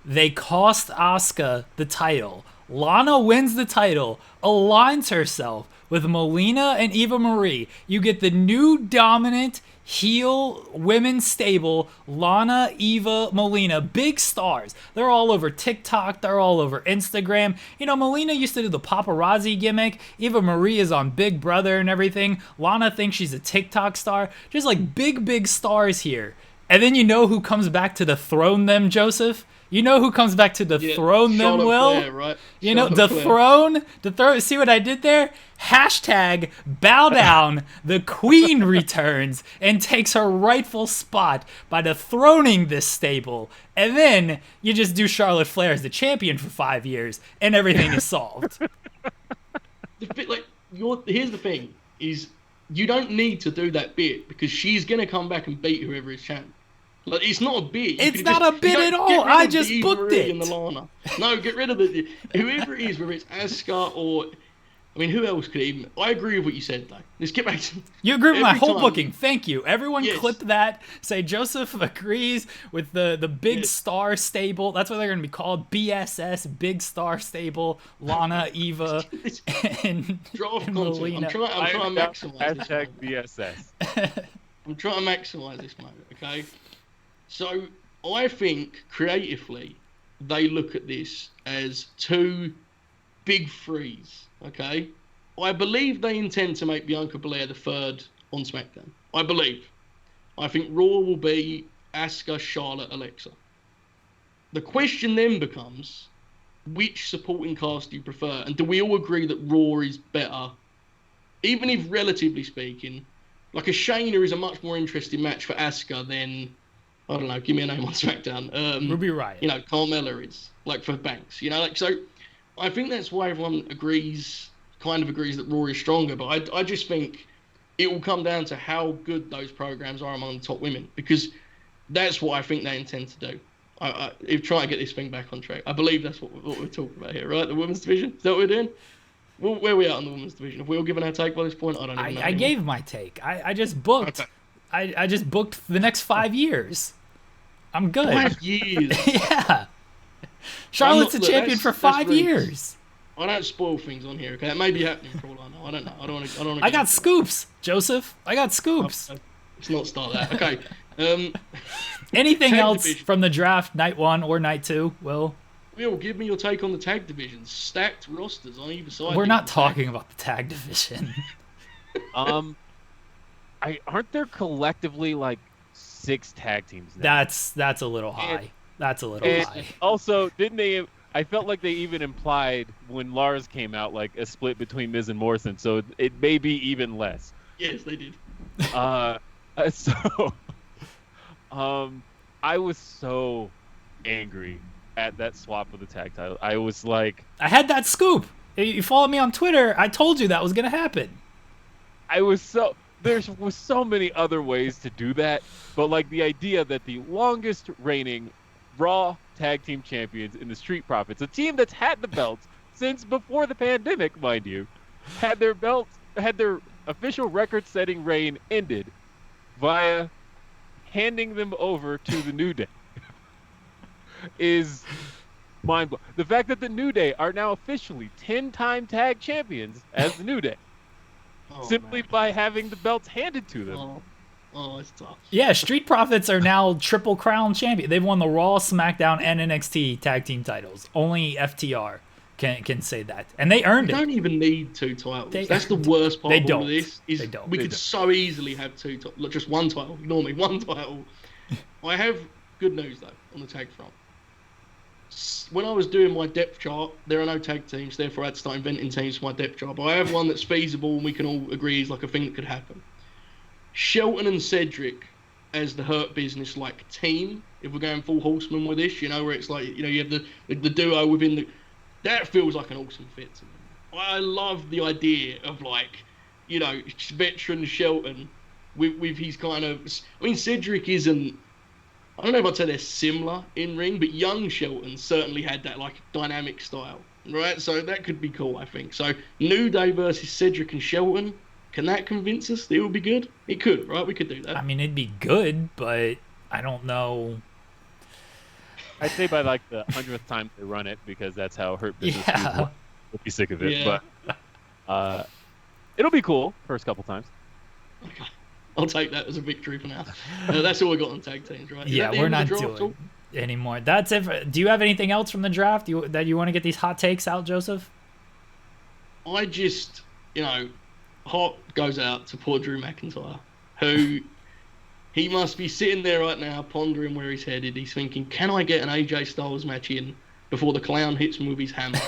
They cost Asuka the title. Lana wins the title, aligns herself with Molina and Eva Marie. You get the new dominant heel women's stable, Lana, Eva, Molina, big stars. They're all over TikTok. They're all over Instagram. Molina used to do the paparazzi gimmick. Eva Marie is on Big Brother and everything. Lana thinks she's a TikTok star. Just like big stars here. And then who comes back to dethrone them, Joseph? You know who comes back to dethrone them, Will? Flair, right? Dethrone. See what I did there? Hashtag bow down. The queen returns and takes her rightful spot by dethroning this stable. And then you just do Charlotte Flair as the champion for 5 years, and everything is solved. Here's the thing: is you don't need to do that bit because she's gonna come back and beat whoever is champ. It's not a bit. It's not a bit at all. I just booked it. And the Lana. No, get rid of whoever it is, whether it's Asuka or I mean, who else could even... I agree with what you said, though. Let's get back to... You agree with my whole time- booking. Thank you. Everyone Yes. clip that. Say Joseph agrees with the Big Yes. Star Stable. That's what they're going to be called. BSS, Big Star Stable. Lana, Eva, and Draft and content. Melina. I'm trying to maximise this Hashtag moment. BSS. I'm trying to maximise this moment, okay? So, I think, creatively, they look at this as two big threes, okay? I believe they intend to make Bianca Belair the third on SmackDown. I believe. I think Raw will be Asuka, Charlotte, Alexa. The question then becomes, which supporting cast do you prefer? And do we all agree that Raw is better? Even if, relatively speaking, like a Shayna is a much more interesting match for Asuka than, I don't know, give me a name on SmackDown. Ruby Riott. You know, Carmella is, like, for Banks. You know, like, so I think that's why everyone kind of agrees that Raw is stronger. But I just think it will come down to how good those programs are among the top women, because that's what I think they intend to do. If trying to get this thing back on track. I believe that's what we're talking about here, right? The women's division? Is that what we're doing? Well, where are we at on the women's division? Have we all given our take by this point? I don't even know. I gave my take. I just booked. Okay. I just booked the next 5 years. I'm good. 5 years. Yeah. Charlotte's a look, champion that's- for that's 5 rude. years. I don't spoil things on here, okay? It may be happening for all I know. I don't know. I don't want to. I got scoops, Joseph. I got scoops. Let's not start that. Okay. Anything Tag else division. from the draft, night 1 or night 2, Will? Will, give me your take on the tag divisions. Stacked rosters on either side. We're not talking about the tag division. Aren't there collectively like 6 tag teams now? That's a little high. That's a little And high. also, didn't they? I felt like they even implied when Lars came out like a split between Miz and Morrison, so it may be even less. Yes, they did. So, I was so angry at that swap of the tag title. I was like, I had that scoop. You follow me on Twitter. I told you that was gonna happen. there was so many other ways to do that, but like the idea that the longest reigning Raw tag team champions in the Street Profits, a team that's had the belts since before the pandemic, mind you, had their official record-setting reign ended via handing them over to the New Day is mind-blowing. The fact that the New Day are now officially 10-time tag champions as the New Day, simply by having the belts handed to them. Oh, it's tough. Yeah, Street Profits are now Triple Crown champion. They've won the Raw, SmackDown, and NXT tag team titles. Only FTR can say that, and they earned They it. don't even need 2 titles. That's the worst part They of all don't. of this. They don't. We They could don't. so easily have 2 titles. Just one title. Ignore me. One title. I have good news, though, on the tag front. When I was doing my depth chart, there are no tag teams, therefore I had to start inventing teams for my depth chart. But I have one that's feasible and we can all agree is like a thing that could happen. Shelton and Cedric as the Hurt Business like team, if we're going full Horseman with this, you know, where it's like, you know, you have the duo within the... That feels like an awesome fit to me. I love the idea of, like, you know, veteran Shelton with his kind of... I mean, Cedric isn't... I don't know if I'd say they're similar in ring, but young Shelton certainly had that, like, dynamic style, right? So that could be cool, I think. So New Day versus Cedric and Shelton, can that convince us that it would be good? It could, right? We could do that. I mean, it'd be good, but I don't know. I'd say by like the 100th time they run it, because that's how Hurt Business Yeah. will be sick of it. Yeah. But it'll be cool first couple times. Okay. I'll take that as a victory for now. That's all we got on tag teams, right? Is Yeah, that the we're end not of the draft doing talk? anymore. That's it. Do you have anything else from the draft that you want to get these hot takes out, Joseph? I just, you know, heart goes out to poor Drew McIntyre, who he must be sitting there right now pondering where he's headed. He's thinking, can I get an AJ Styles match in before the clown hits him with his hammer?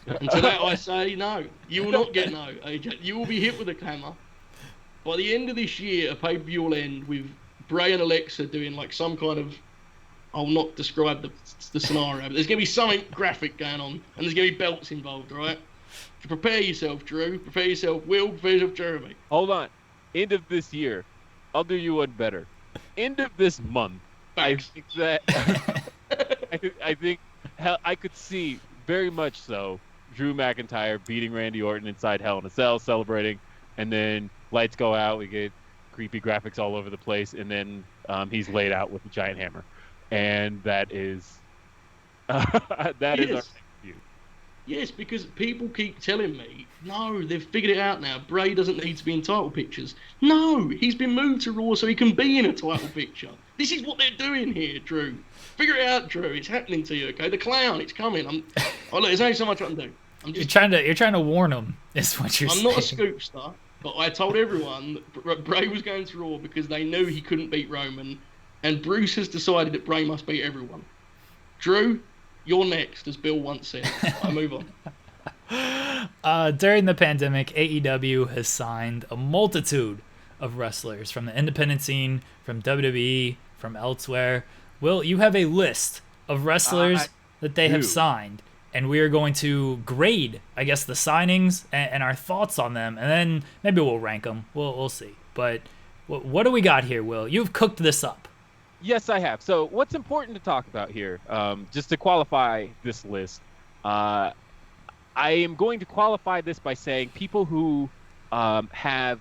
And to that I say, no. You will not get no, AJ. You will be hit with a hammer. By the end of this year, a pay-per-view will end with Bray and Alexa doing like some kind of... I'll not describe the scenario, but there's going to be something graphic going on, and there's going to be belts involved, right? So prepare yourself, Drew. Prepare yourself, Will. Prepare yourself, Jeremy. Hold on. End of this year, I'll do you one better. End of this month, Facts. I think that I think I could see very much so Drew McIntyre beating Randy Orton inside Hell in a Cell, celebrating, and then lights go out. We get creepy graphics all over the place, and then he's laid out with a giant hammer, and that is that is our view. Yes, because people keep telling me, no, they've figured it out now. Bray doesn't need to be in title pictures. No, he's been moved to Raw so he can be in a title picture. This is what they're doing here, Drew. Figure it out, Drew. It's happening to you, okay? The clown, it's coming. Look, there's only so much I can do. You're trying to warn them, is what you're saying. I'm not a scoopster, but I told everyone that Bray was going to Raw because they knew he couldn't beat Roman, and Bruce has decided that Bray must beat everyone. Drew, you're next, as Bill once said. I move on. During the pandemic, AEW has signed a multitude of wrestlers from the independent scene, from WWE, from elsewhere. Will, you have a list of wrestlers that they have signed, and we are going to grade, I guess, the signings and our thoughts on them, and then maybe we'll rank them. We'll see. But what do we got here, Will? You've cooked this up. Yes, I have. So what's important to talk about here, just to qualify this list, I am going to qualify this by saying people who have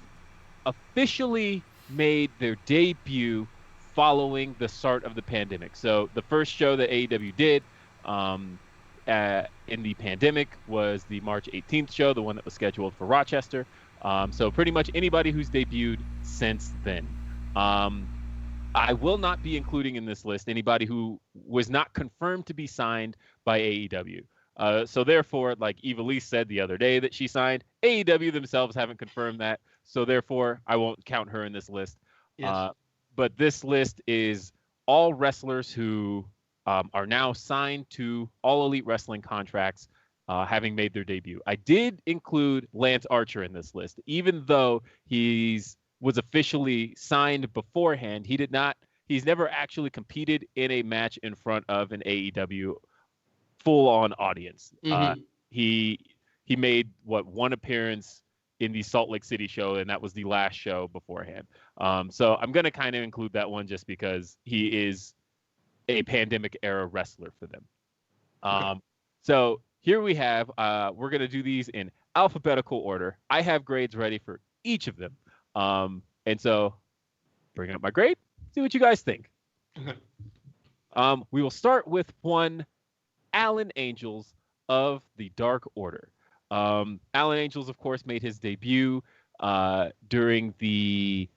officially made their debut following the start of the pandemic. So the first show that AEW did in the pandemic was the March 18th show, the one that was scheduled for Rochester. So pretty much anybody who's debuted since then. I will not be including in this list anybody who was not confirmed to be signed by AEW. So therefore, like Eva Lee said the other day that she signed, AEW themselves haven't confirmed that. So therefore, I won't count her in this list. Yes. But this list is all wrestlers who are now signed to All Elite Wrestling contracts, having made their debut. I did include Lance Archer in this list, even though was officially signed beforehand. He's never actually competed in a match in front of an AEW full-on audience. Mm-hmm. He made one appearance in the Salt Lake City show, and that was the last show beforehand. So I'm going to kind of include that one just because he is a pandemic era wrestler for them. Okay. So here we have, we're going to do these in alphabetical order. I have grades ready for each of them. And so bring up my grade, see what you guys think. Okay. We will start with one Alan Angels of the Dark Order. Alan Angels, of course, made his debut during the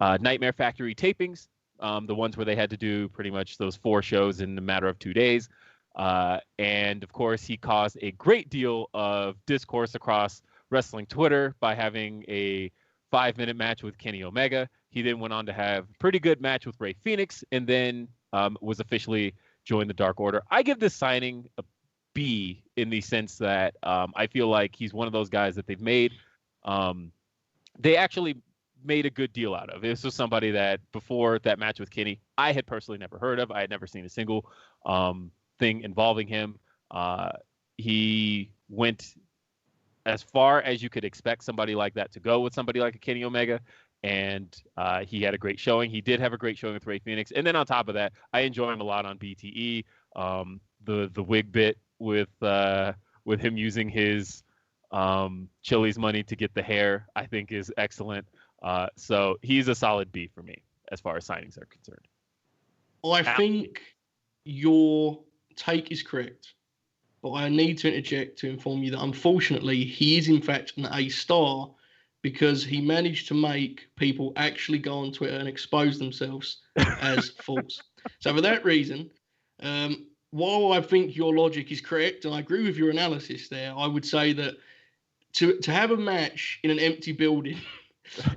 Nightmare Factory tapings, the ones where they had to do pretty much those 4 shows in a matter of 2 days. And, of course, he caused a great deal of discourse across wrestling Twitter by having a 5-minute match with Kenny Omega. He then went on to have a pretty good match with Rey Fenix, and then was officially joined the Dark Order. I give this signing a B in the sense that I feel like he's one of those guys that they've made. They actually made a good deal out of. This was somebody that before that match with Kenny, I had personally never heard of. I had never seen a single thing involving him. He went as far as you could expect somebody like that to go with somebody like a Kenny Omega. And he had a great showing. He did have a great showing with Rey Fenix. And then on top of that, I enjoy him a lot on BTE. The wig bit with him using his Chili's money to get the hair, I think is excellent. So he's a solid B for me as far as signings are concerned. Well, I think your take is correct. But I need to interject to inform you that unfortunately he is in fact an A-star because he managed to make people actually go on Twitter and expose themselves as false. So for that reason, while I think your logic is correct and I agree with your analysis there, I would say that to have a match in an empty building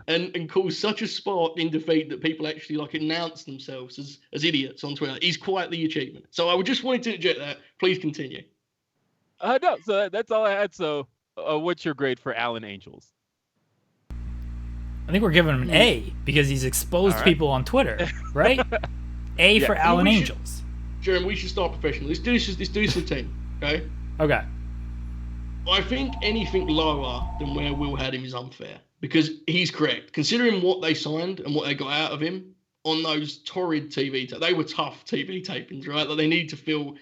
and cause such a spark in defeat that people actually announce themselves as idiots on Twitter is quite the achievement. So I would just wanted to interject that. Please continue. No, so that's all I had. So what's your grade for Alan Angels? I think we're giving him an A because he's exposed people on Twitter, right? A for Alan Angels. Jeremy, we should start professional. Let's do this as a team, okay? Okay. I think anything lower than where Will had him is unfair because he's correct. Considering what they signed and what they got out of him on those torrid TV, they were tough TV tapings, right? That they need to fill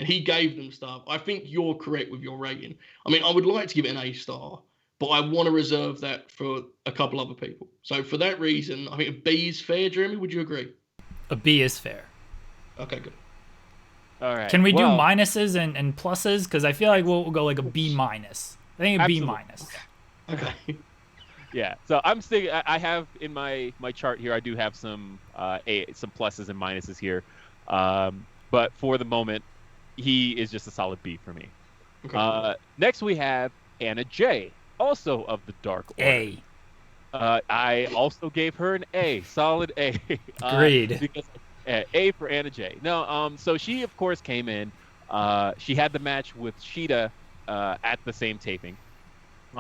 and he gave them stuff, I think you're correct with your rating. I mean, I would like to give it an A-star, but I want to reserve that for a couple other people. So for that reason, I think a B is fair. Jeremy, would you agree? A B is fair. Okay, good. All right. Can we do minuses and pluses? Because I feel like we'll go like a B minus. I think a B minus. Okay. Yeah. So I'm sticking. I have in my chart here. I do have some pluses and minuses here, but for the moment, he is just a solid B for me. Okay. Next we have Anna Jay, also of the Dark Order. A. I also gave her an A, solid A. Agreed. Because A for Anna Jay. No, so she of course came in. She had the match with Sheeta at the same taping.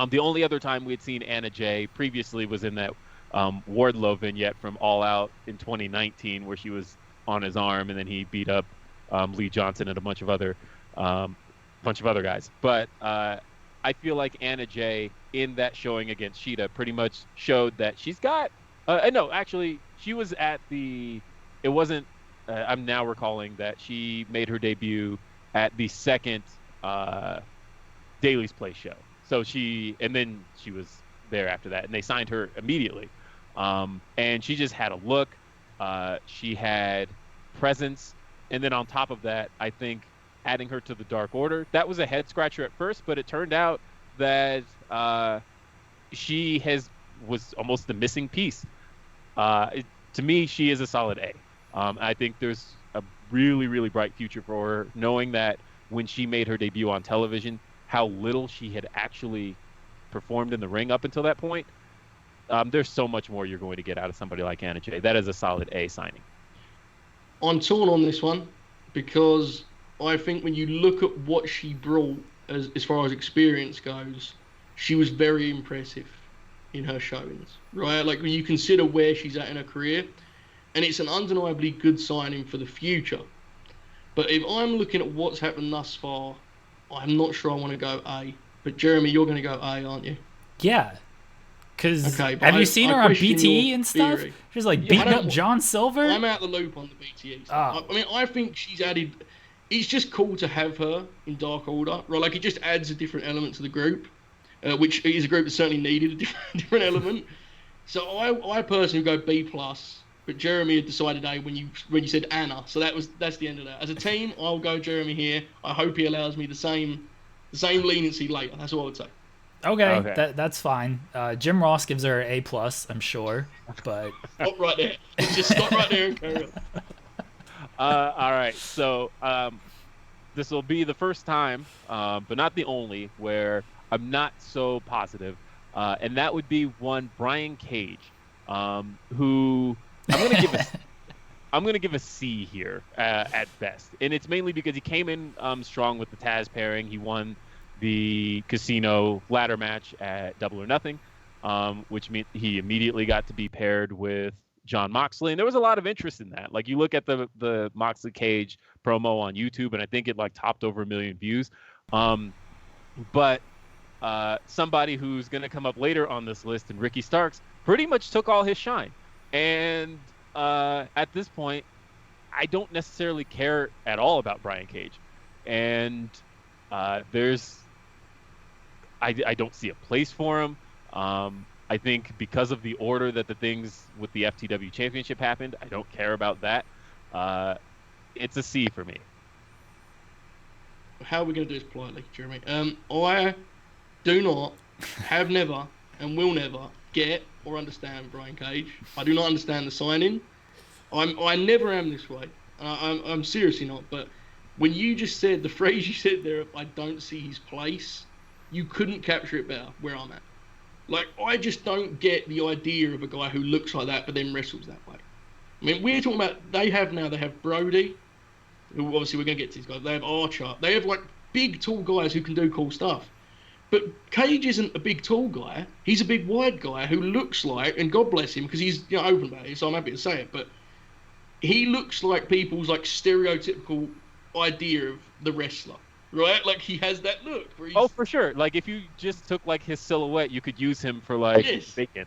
The only other time we had seen Anna Jay previously was in that Wardlow vignette from All Out in 2019, where she was on his arm and then he beat up Lee Johnson and a bunch of other guys. But I feel like Anna Jay in that showing against Sheeta pretty much showed that she's got. No, actually, she was at the. It wasn't. I'm now recalling that she made her debut at the second Daily's Place show. So then she was there after that, and they signed her immediately. And she just had a look. She had presence, and then on top of that, I think adding her to the Dark Order, that was a head scratcher at first, but it turned out that she was almost the missing piece. To me, she is a solid A. I think there's a really, really bright future for her, knowing that when she made her debut on television, how little she had actually performed in the ring up until that point. There's so much more you're going to get out of somebody like Anna Jay. That is a solid A signing. I'm torn on this one because I think when you look at what she brought as far as experience goes, she was very impressive in her showings, right? Like when you consider where she's at in her career, and it's an undeniably good signing for the future. But if I'm looking at what's happened thus far, I'm not sure I want to go A. But Jeremy, you're going to go A, aren't you? Yeah. Because have you seen her on BTE and stuff? Theory. She's like beating up John Silver. I'm out the loop on the BTE stuff. I mean, I think she's added. It's just cool to have her in Dark Order, right? Like it just adds a different element to the group, which is a group that certainly needed a different element. So I personally go B plus. But Jeremy had decided A when you said Anna, so that's the end of that. As a team, I'll go Jeremy here. I hope he allows me the same leniency later. That's all I would say. Okay. That's fine. Jim Ross gives her A plus, I'm sure, but stop right there. Just stop right there and carry on. All right, so this will be the first time, but not the only, where I'm not so positive, and that would be one Brian Cage, who. I'm gonna give a C here at best, and it's mainly because he came in strong with the Taz pairing. He won the Casino ladder match at Double or Nothing, which meant he immediately got to be paired with Jon Moxley, and there was a lot of interest in that. Like you look at the Moxley Cage promo on YouTube, and I think it like topped over 1 million views. But somebody who's gonna come up later on this list, and Ricky Starks, pretty much took all his shine. And at this point, I don't necessarily care at all about Brian Cage. And I don't see a place for him. I think because of the order that the things with the FTW Championship happened, I don't care about that. It's a C for me. How are we going to do this politely, Jeremy? I do not, have never, and will never get or understand Brian Cage. I do not understand the signing. I never am this way. I'm seriously not. But when you just said the phrase you said there, I don't see his place, you couldn't capture it better where I'm at. Like, I just don't get the idea of a guy who looks like that but then wrestles that way. I mean, we're talking about, they have Brody, who obviously we're going to get to these guys. They have Archer. They have, like, big, tall guys who can do cool stuff. But Cage isn't a big, tall guy. He's a big, wide guy who looks like, and God bless him, because he's open about it, so I'm happy to say it, but he looks like people's, like, stereotypical idea of the wrestler, right? Like, he has that look. Where he's... Oh, for sure. Like, if you just took, like, his silhouette, you could use him for, like, bacon.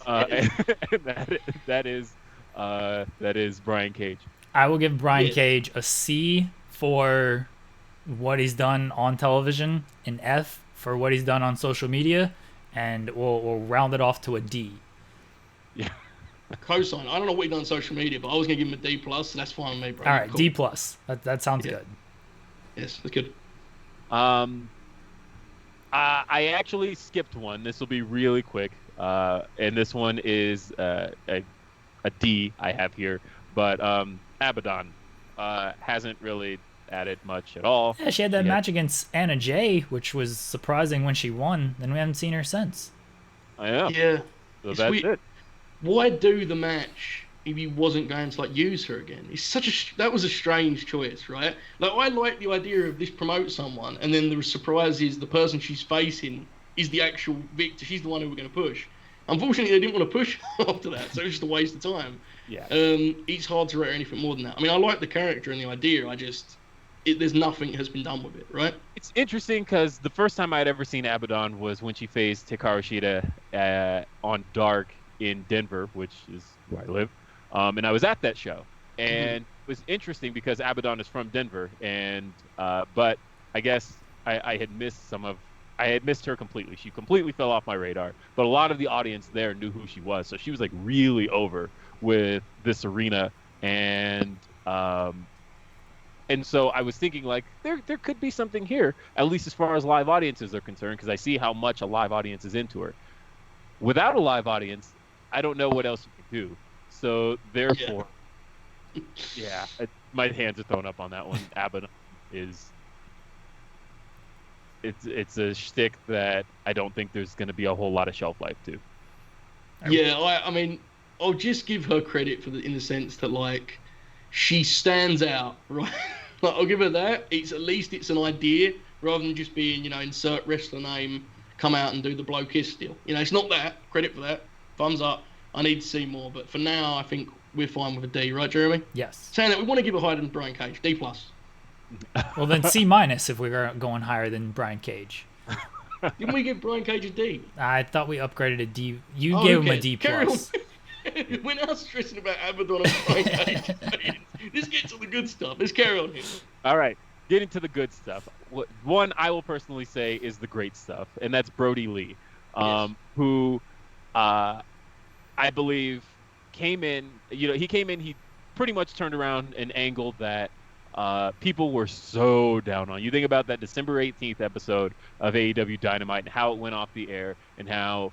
That is Brian Cage. I will give Brian Cage a C for what he's done on television, an F for what he's done on social media, and we'll round it off to a D. Yeah. Cosign. I don't know what he done on social media, but I was gonna give him a D plus. So that's fine with me, bro. All right, Cool. D plus. That sounds good. Yes, that's good. I actually skipped one. This will be really quick. And this one is a D I have here. But Abaddon hasn't really added much at all. Yeah, she had that match against Anna Jay, which was surprising when she won. Then we haven't seen her since. I know. Yeah. So that's it. Why do the match if he wasn't going to use her again? That was a strange choice, right? Like, I like the idea of this promote someone, and then the surprise is the person she's facing is the actual victor. She's the one who we're going to push. Unfortunately, they didn't want to push after that, so it was just a waste of time. Yeah. It's hard to rate anything more than that. I mean, I like the character and the idea. There's nothing has been done with it, right? It's interesting because the first time I'd ever seen Abaddon was when she faced Hikaru Shida on Dark in Denver, which is where I live. And I was at that show. And it was interesting because Abaddon is from Denver. And but I guess I had missed her completely. She completely fell off my radar. But a lot of the audience there knew who she was. So she was like really over with this arena. And so I was thinking, like, there could be something here, at least as far as live audiences are concerned, because I see how much a live audience is into her. Without a live audience, I don't know what else you can do. So therefore, my hands are thrown up on that one. Abaddon it's a shtick that I don't think there's going to be a whole lot of shelf life to. Yeah, I mean, I'll just give her credit in the sense that, like, she stands out, right? Like, I'll give her that. At least it's an idea rather than just being, insert wrestler name, come out and do the blow kiss deal. It's not that. Credit for that. Thumbs up. I need to see more, but for now, I think we're fine with a D, right, Jeremy? Yes. Saying that, we want to give it higher than Brian Cage. D plus. Well, then C minus if we're going higher than Brian Cage. Didn't we give Brian Cage a D? I thought we upgraded a D. You gave him a D plus. We're now stressing about Abaddon and Brian Cage. Let's get to the good stuff. Let's carry on here. All right. Getting to the good stuff. One I will personally say is the great stuff, and that's Brody Lee, who I believe came in. He pretty much turned around an angle that people were so down on. You think about that December 18th episode of AEW Dynamite and how it went off the air and how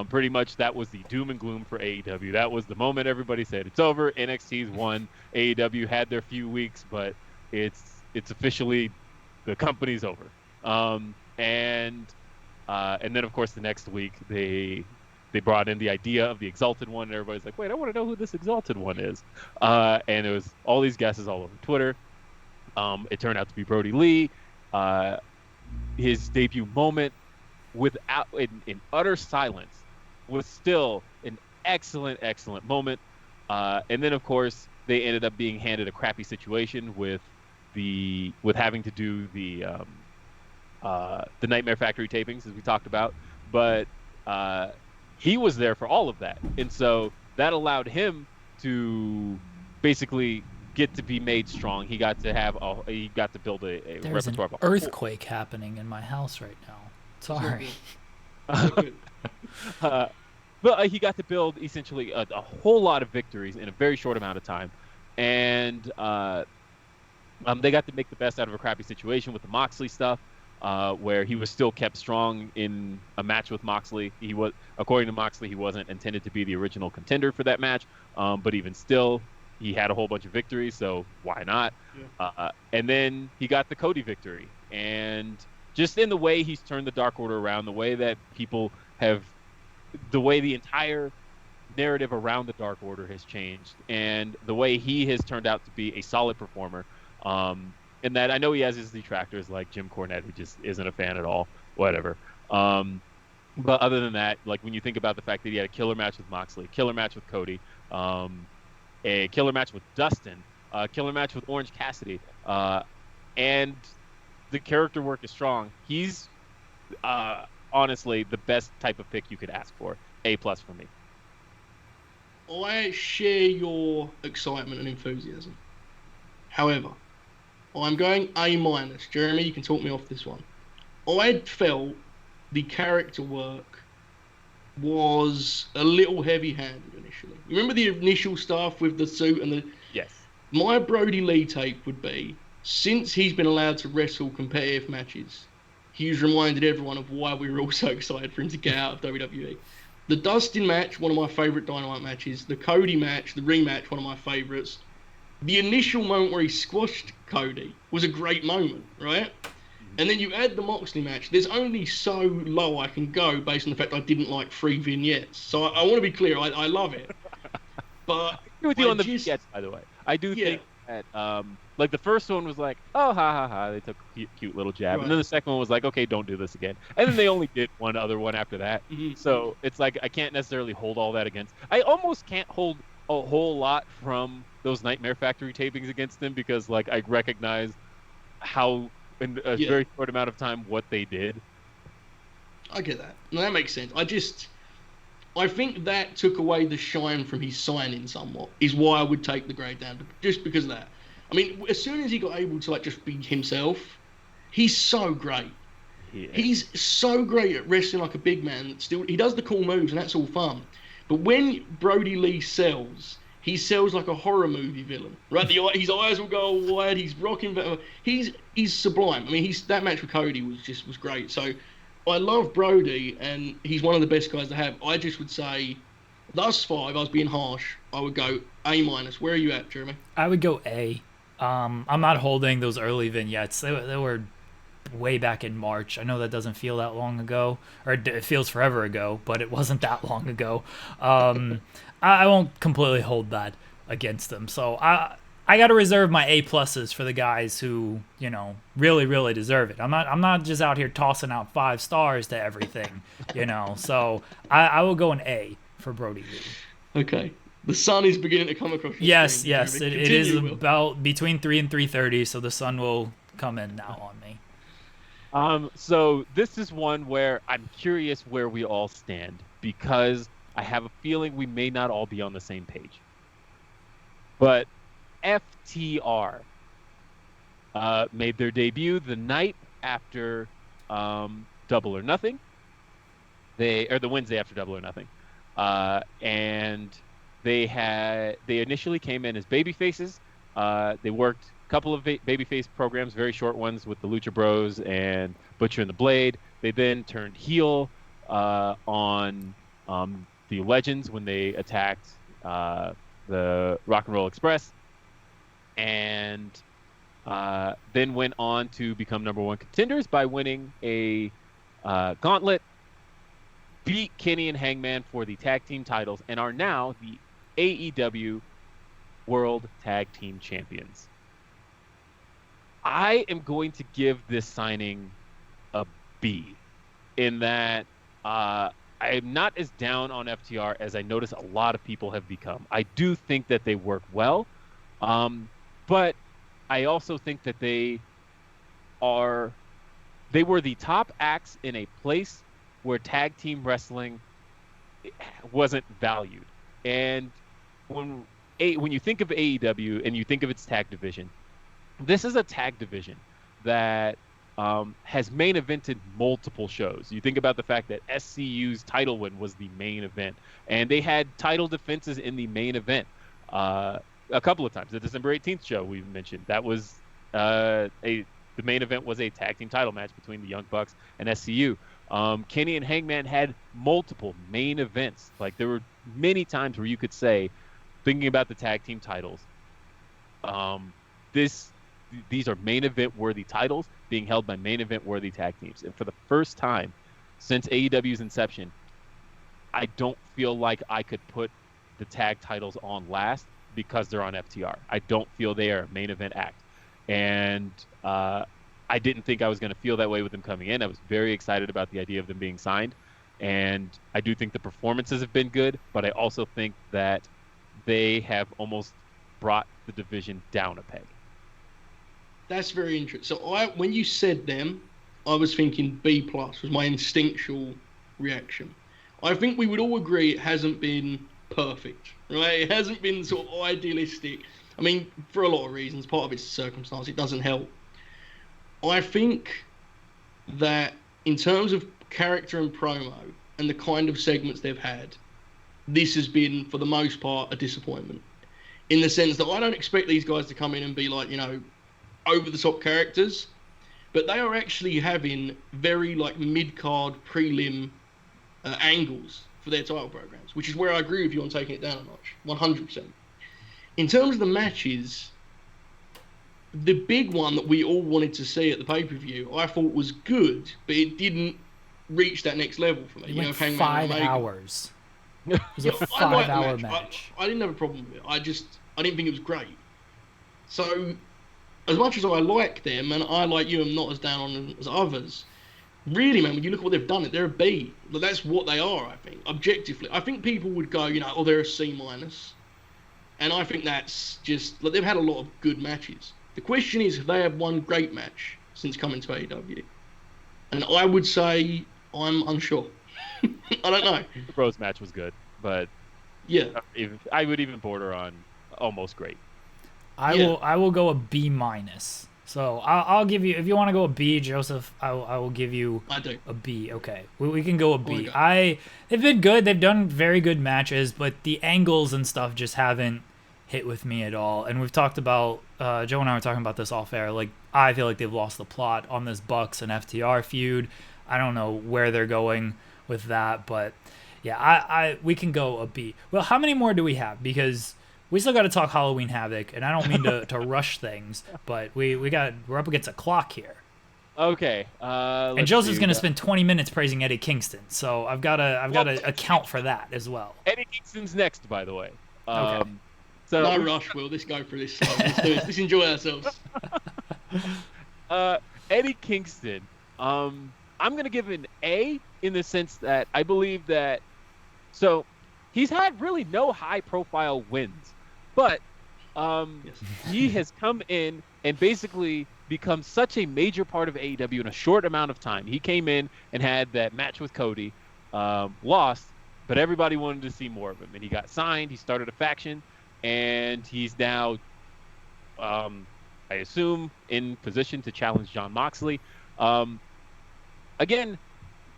pretty much that was the doom and gloom for AEW. That was the moment everybody said it's over. NXT's won. AEW had their few weeks, but it's officially the company's over. And then of course the next week they brought in the idea of the Exalted One, and everybody's like, wait, I want to know who this Exalted One is. And it was all these guesses all over Twitter. It turned out to be Brody Lee. His debut moment in utter silence was still an excellent moment. And then of course they ended up being handed a crappy situation with having to do the Nightmare Factory tapings, as we talked about. But he was there for all of that, and so that allowed him to basically get to be made strong. He got to build a There's repertoire. An earthquake happening in my house right now. Sorry. But he got to build essentially a whole lot of victories in a very short amount of time, and they got to make the best out of a crappy situation with the Moxley stuff. Where he was still kept strong in a match with Moxley. According to Moxley, he wasn't intended to be the original contender for that match, but even still, he had a whole bunch of victories, so why not? Yeah. And then he got the Cody victory, and just in the way he's turned the Dark Order around, the way that the way the entire narrative around the Dark Order has changed, and the way he has turned out to be a solid performer. And that I know he has his detractors like Jim Cornette, who just isn't a fan at all, whatever. But other than that, like when you think about the fact that he had a killer match with Moxley, killer match with Cody, a killer match with Dustin, a killer match with Orange Cassidy, and the character work is strong. He's honestly the best type of pick you could ask for. A+ for me. I share your excitement and enthusiasm. However, I'm going A-. Jeremy, you can talk me off this one. I felt the character work was a little heavy-handed initially. You remember the initial stuff with the suit and the... Yes. My Brody Lee take would be, since he's been allowed to wrestle competitive matches, he's reminded everyone of why we were all so excited for him to get out of WWE. The Dustin match, one of my favourite Dynamite matches. The Cody match, the rematch, one of my favourites. The initial moment where he squashed Cody was a great moment, right? And then you add the Moxley match. There's only so low I can go based on the fact I didn't like 3 vignettes. So I want to be clear, I love it. But I agree with you on the vignettes, by the way. I do think that, like, the first one was like, oh, ha, ha, ha. They took a cute little jab. Right. And then the second one was like, okay, don't do this again. And then they only did one other one after that. So it's like I can't necessarily hold all that against. I almost can't hold a whole lot from those Nightmare Factory tapings against them because, like, I recognize how, in a very short amount of time, what they did. I get that. No, that makes sense. I think that took away the shine from his signing somewhat, is why I would take the grade down, just because of that. I mean, as soon as he got able to, like, just be himself, he's so great. Yeah. He's so great at wrestling like a big man. He does the cool moves, and that's all fun. But when Brody Lee sells, he sells like a horror movie villain, right? His eyes will go all wide. He's rocking. He's sublime. I mean, that match with Cody was great. So I love Brody, and he's one of the best guys to have. I just would say, thus far, if I was being harsh, I would go A-. Where are you at, Jeremy? I would go A. I'm not holding those early vignettes. They were way back in March. I know that doesn't feel that long ago, or it feels forever ago, but it wasn't that long ago. I won't completely hold that against them. So I got to reserve my A+ for the guys who, you know, really, really deserve it. I'm not just out here tossing out 5 stars to everything, you know. So I will go an A for Brody Lee. Okay. The sun is beginning to come across your screen. Yes. It is about between 3 and 3:30, so the sun will come in now on me. So this is one where I'm curious where we all stand, because I have a feeling we may not all be on the same page. But FTR made their debut the night after Double or Nothing. The Wednesday after Double or Nothing. And they initially came in as babyfaces. They worked a couple of babyface programs, very short ones, with the Lucha Bros and Butcher and the Blade. They then turned heel on the Legends when they attacked the Rock and Roll Express, and then went on to become #1 contenders by winning a gauntlet, beat Kenny and Hangman for the tag team titles, and are now the AEW World Tag Team Champions. I am going to give this signing a B, in that I am not as down on FTR as I notice a lot of people have become. I do think that they work well, but I also think that they were the top acts in a place where tag team wrestling wasn't valued. And when you think of AEW and you think of its tag division, this is a tag division that has main evented multiple shows. You think about the fact that SCU's title win was the main event, and they had title defenses in the main event a couple of times. The December 18th show we mentioned, that was the main event was a tag team title match between the Young Bucks and SCU. Kenny and Hangman had multiple main events. Like, there were many times where you could say, thinking about the tag team titles, these are main event worthy titles being held by main event worthy tag teams. And for the first time since AEW's inception, I don't feel like I could put the tag titles on last because they're on FTR. I don't feel they are a main event act. And I didn't think I was going to feel that way with them coming in. I was very excited about the idea of them being signed. And I do think the performances have been good, but I also think that they have almost brought the division down a peg. That's very interesting. So when you said them, I was thinking B+ was my instinctual reaction. I think we would all agree it hasn't been perfect, right? It hasn't been sort of idealistic. I mean, for a lot of reasons, part of it's circumstance. It doesn't help. I think that in terms of character and promo and the kind of segments they've had, this has been, for the most part, a disappointment. In the sense that I don't expect these guys to come in and be like, over-the-top characters, but they are actually having very, mid-card prelim angles for their title programs, which is where I agree with you on taking it down a notch, 100%. In terms of the matches, the big one that we all wanted to see at the pay-per-view, I thought was good, but it didn't reach that next level for me. It went 5 hours. It was a 5-hour match. I didn't have a problem with it. I didn't think it was great. So, as much as I like them, and I, like you, am not as down on them as others, really, man, when you look at what they've done, they're a B. That's what they are, I think, objectively. I think people would go, they're a C-. And I think that's just, they've had a lot of good matches. The question is, if they have one great match since coming to AEW. And I would say I'm unsure. I don't know. The Bros match was good, but yeah, I would even border on almost great. I will go a B-. So I'll give you, if you want to go a B, Joseph, I will give you a B. Okay, we can go a B. They've been good. They've done very good matches, but the angles and stuff just haven't hit with me at all. And we've talked about, Joe and I were talking about this off air. I feel like they've lost the plot on this Bucks and FTR feud. I don't know where they're going with that, but yeah, we can go a B. Well, how many more do we have? Because we still got to talk Halloween Havoc, and I don't mean to rush things, but we're up against a clock here. Okay. And Joseph's going to spend 20 minutes praising Eddie Kingston, so I've got to account for that as well. Eddie Kingston's next, by the way. Okay. So no rush, Will. Let's go for this. Let's do this. Let's enjoy ourselves. Eddie Kingston. I'm going to give an A in the sense that I believe that. So he's had really no high-profile wins, but he has come in and basically become such a major part of AEW in a short amount of time. He came in and had that match with Cody, lost, but everybody wanted to see more of him. And he got signed. He started a faction, and he's now, I assume, in position to challenge Jon Moxley. Again,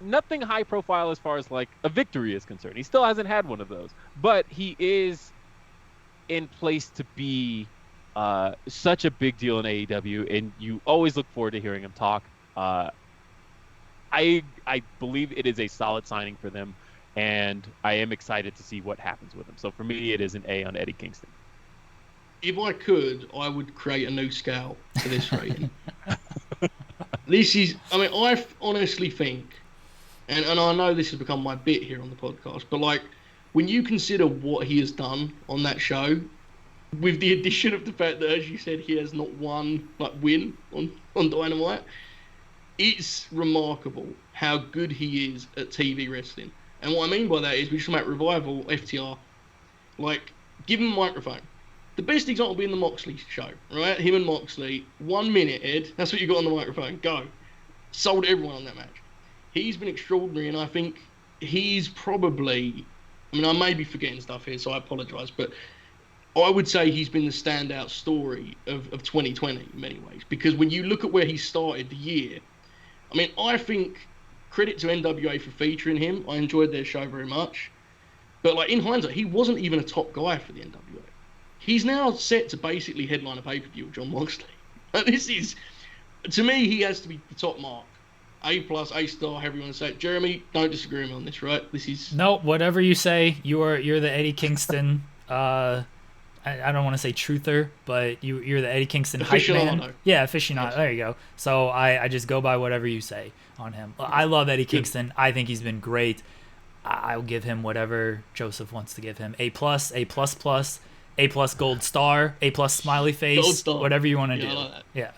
nothing high profile as far as a victory is concerned. He still hasn't had one of those, but he is in place to be such a big deal in AEW, and you always look forward to hearing him talk. I believe it is a solid signing for them, and I am excited to see what happens with him. So for me, it is an A on Eddie Kingston. If I could, I would create a new scale for this rating. I honestly think, and I know this has become my bit here on the podcast, but when you consider what he has done on that show, with the addition of the fact that, as you said, he has not one win on Dynamite, it's remarkable how good he is at TV wrestling. And what I mean by that is, we just talking about Revival, FTR, give him a microphone. The best example being the Moxley show, right? Him and Moxley, 1 minute, Ed. That's what you got on the microphone. Go. Sold everyone on that match. He's been extraordinary, and I think he's probably, I may be forgetting stuff here, so I apologise, but I would say he's been the standout story of 2020 in many ways. Because when you look at where he started the year, I think credit to NWA for featuring him. I enjoyed their show very much. But in hindsight, he wasn't even a top guy for the NWA. He's now set to basically headline a pay-per-view with Jon Moxley. This is, to me, he has to be the top mark. A+, A-star, however you want to say it. Jeremy, don't disagree with me on this, right? This is... No, whatever you say, you're the Eddie Kingston, I don't want to say truther, but you're the Eddie Kingston hype man. Yeah, aficionado. Yes. There you go. So I just go by whatever you say on him. I love Eddie Kingston. I think he's been great. I'll give him whatever Joseph wants to give him. A+, A++. A+ gold star, A+ smiley face, whatever you want to do. I like that. Yeah.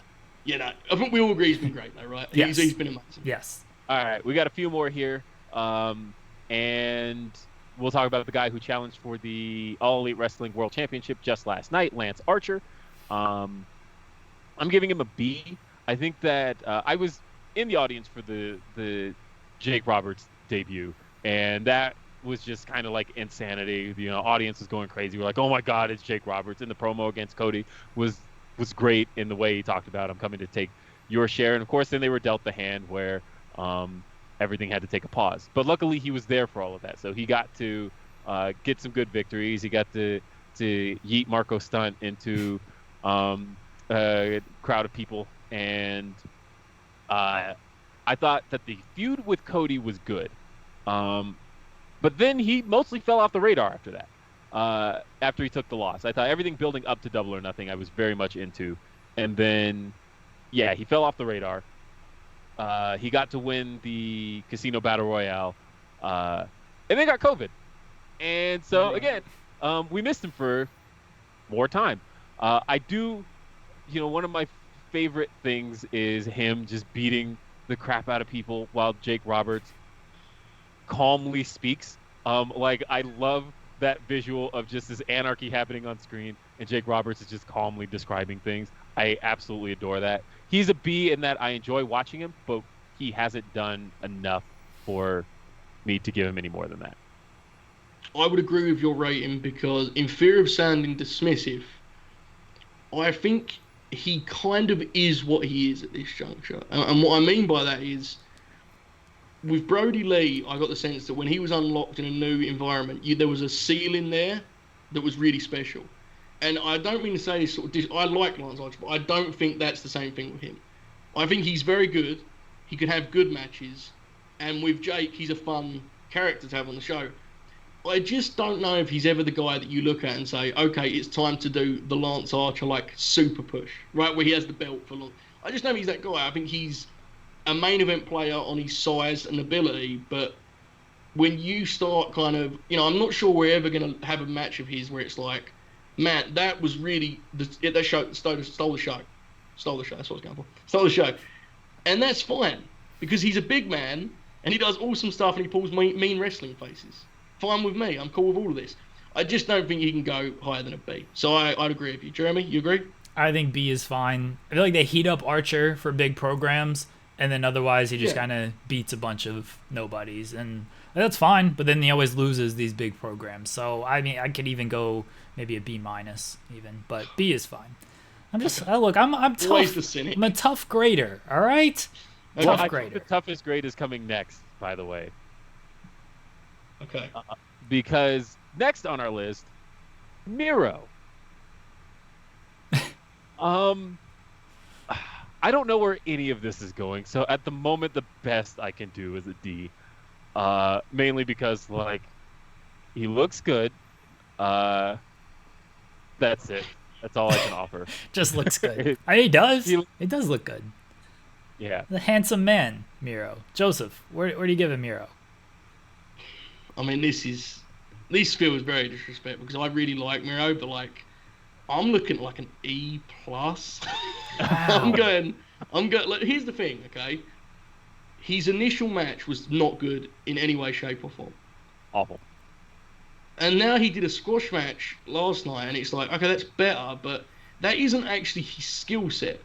Yeah, no, I think we all agree he's been great, though, right? Yes. He's been amazing. Yes. All right, we got a few more here, and we'll talk about the guy who challenged for the All Elite Wrestling World Championship just last night, Lance Archer. I'm giving him a B. I think that I was in the audience for the Jake Roberts debut, and that was just kind of like insanity. You know, audience was going crazy. We're like, oh my God, it's Jake Roberts. And the promo against Cody was great in the way he talked about, I'm coming to take your share. And of course, then they were dealt the hand where everything had to take a pause. But luckily, he was there for all of that. So he got to get some good victories. He got to yeet Marco Stunt into a crowd of people. And I thought that the feud with Cody was good. But then he mostly fell off the radar after that. After he took the loss, I thought everything building up to Double or Nothing I was very much into, and then, yeah, he fell off the radar. He got to win the Casino Battle Royale, and then got COVID, and so again, we missed him for more time. I do, one of my favorite things is him just beating the crap out of people while Jake Roberts calmly speaks. I love that visual of just this anarchy happening on screen and Jake Roberts is just calmly describing things. I absolutely adore that. He's a B in that I enjoy watching him, but he hasn't done enough for me to give him any more than that. I would agree with your rating because in fear of sounding dismissive, I think he kind of is what he is at this juncture. And what I mean by that is, with Brody Lee, I got the sense that when he was unlocked in a new environment, there was a ceiling there that was really special. And I don't mean to say this sort of I like Lance Archer, but I don't think that's the same thing with him. I think he's very good. He can have good matches. And with Jake, he's a fun character to have on the show. I just don't know if he's ever the guy that you look at and say, okay, it's time to do the Lance Archer, super push, right, where he has the belt for long. I just know he's that guy. I think he's a main event player on his size and ability, but when you start kind of, I'm not sure we're ever going to have a match of his where it's like, man, that was really, that show stole the show. Stole the show, that's what I was going for. Stole the show. And that's fine, because he's a big man, and he does awesome stuff, and he pulls mean wrestling faces. Fine with me, I'm cool with all of this. I just don't think he can go higher than a B. So I'd agree with you. Jeremy, you agree? I think B is fine. I feel like they heat up Archer for big programs, and then otherwise he just kind of beats a bunch of nobodies, and that's fine. But then he always loses these big programs. So I mean, I could even go maybe a B minus even, but B is fine. I'm just look. I'm tough. I'm a tough grader. All right, tough grader. The toughest grade is coming next, by the way. Okay. Because next on our list, Miro. I don't know where any of this is going, so at the moment, the best I can do is a D. Mainly because, he looks good. That's it. That's all I can offer. Just looks good. He does. It does look good. Yeah. The handsome man, Miro. Joseph, where do you give him Miro? I mean, this feels very disrespectful because I really like Miro, but I'm looking at an E+. Wow. I'm going. Here's the thing, okay? His initial match was not good in any way, shape, or form. Awful. And now he did a squash match last night, and it's like, okay, that's better, but that isn't actually his skill set.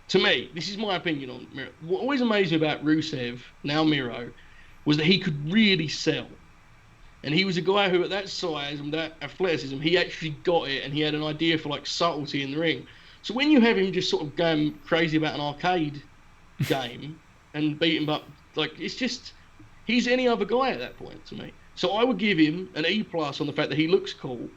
To me, this is my opinion on Miro. What always amazed me about Rusev, now Miro, was that he could really sell. And he was a guy who, at that size and that athleticism, he actually got it, and he had an idea for subtlety in the ring. So when you have him just sort of going crazy about an arcade game and beat him up, it's just, he's any other guy at that point to me. So I would give him an E+ on the fact that he looks cool.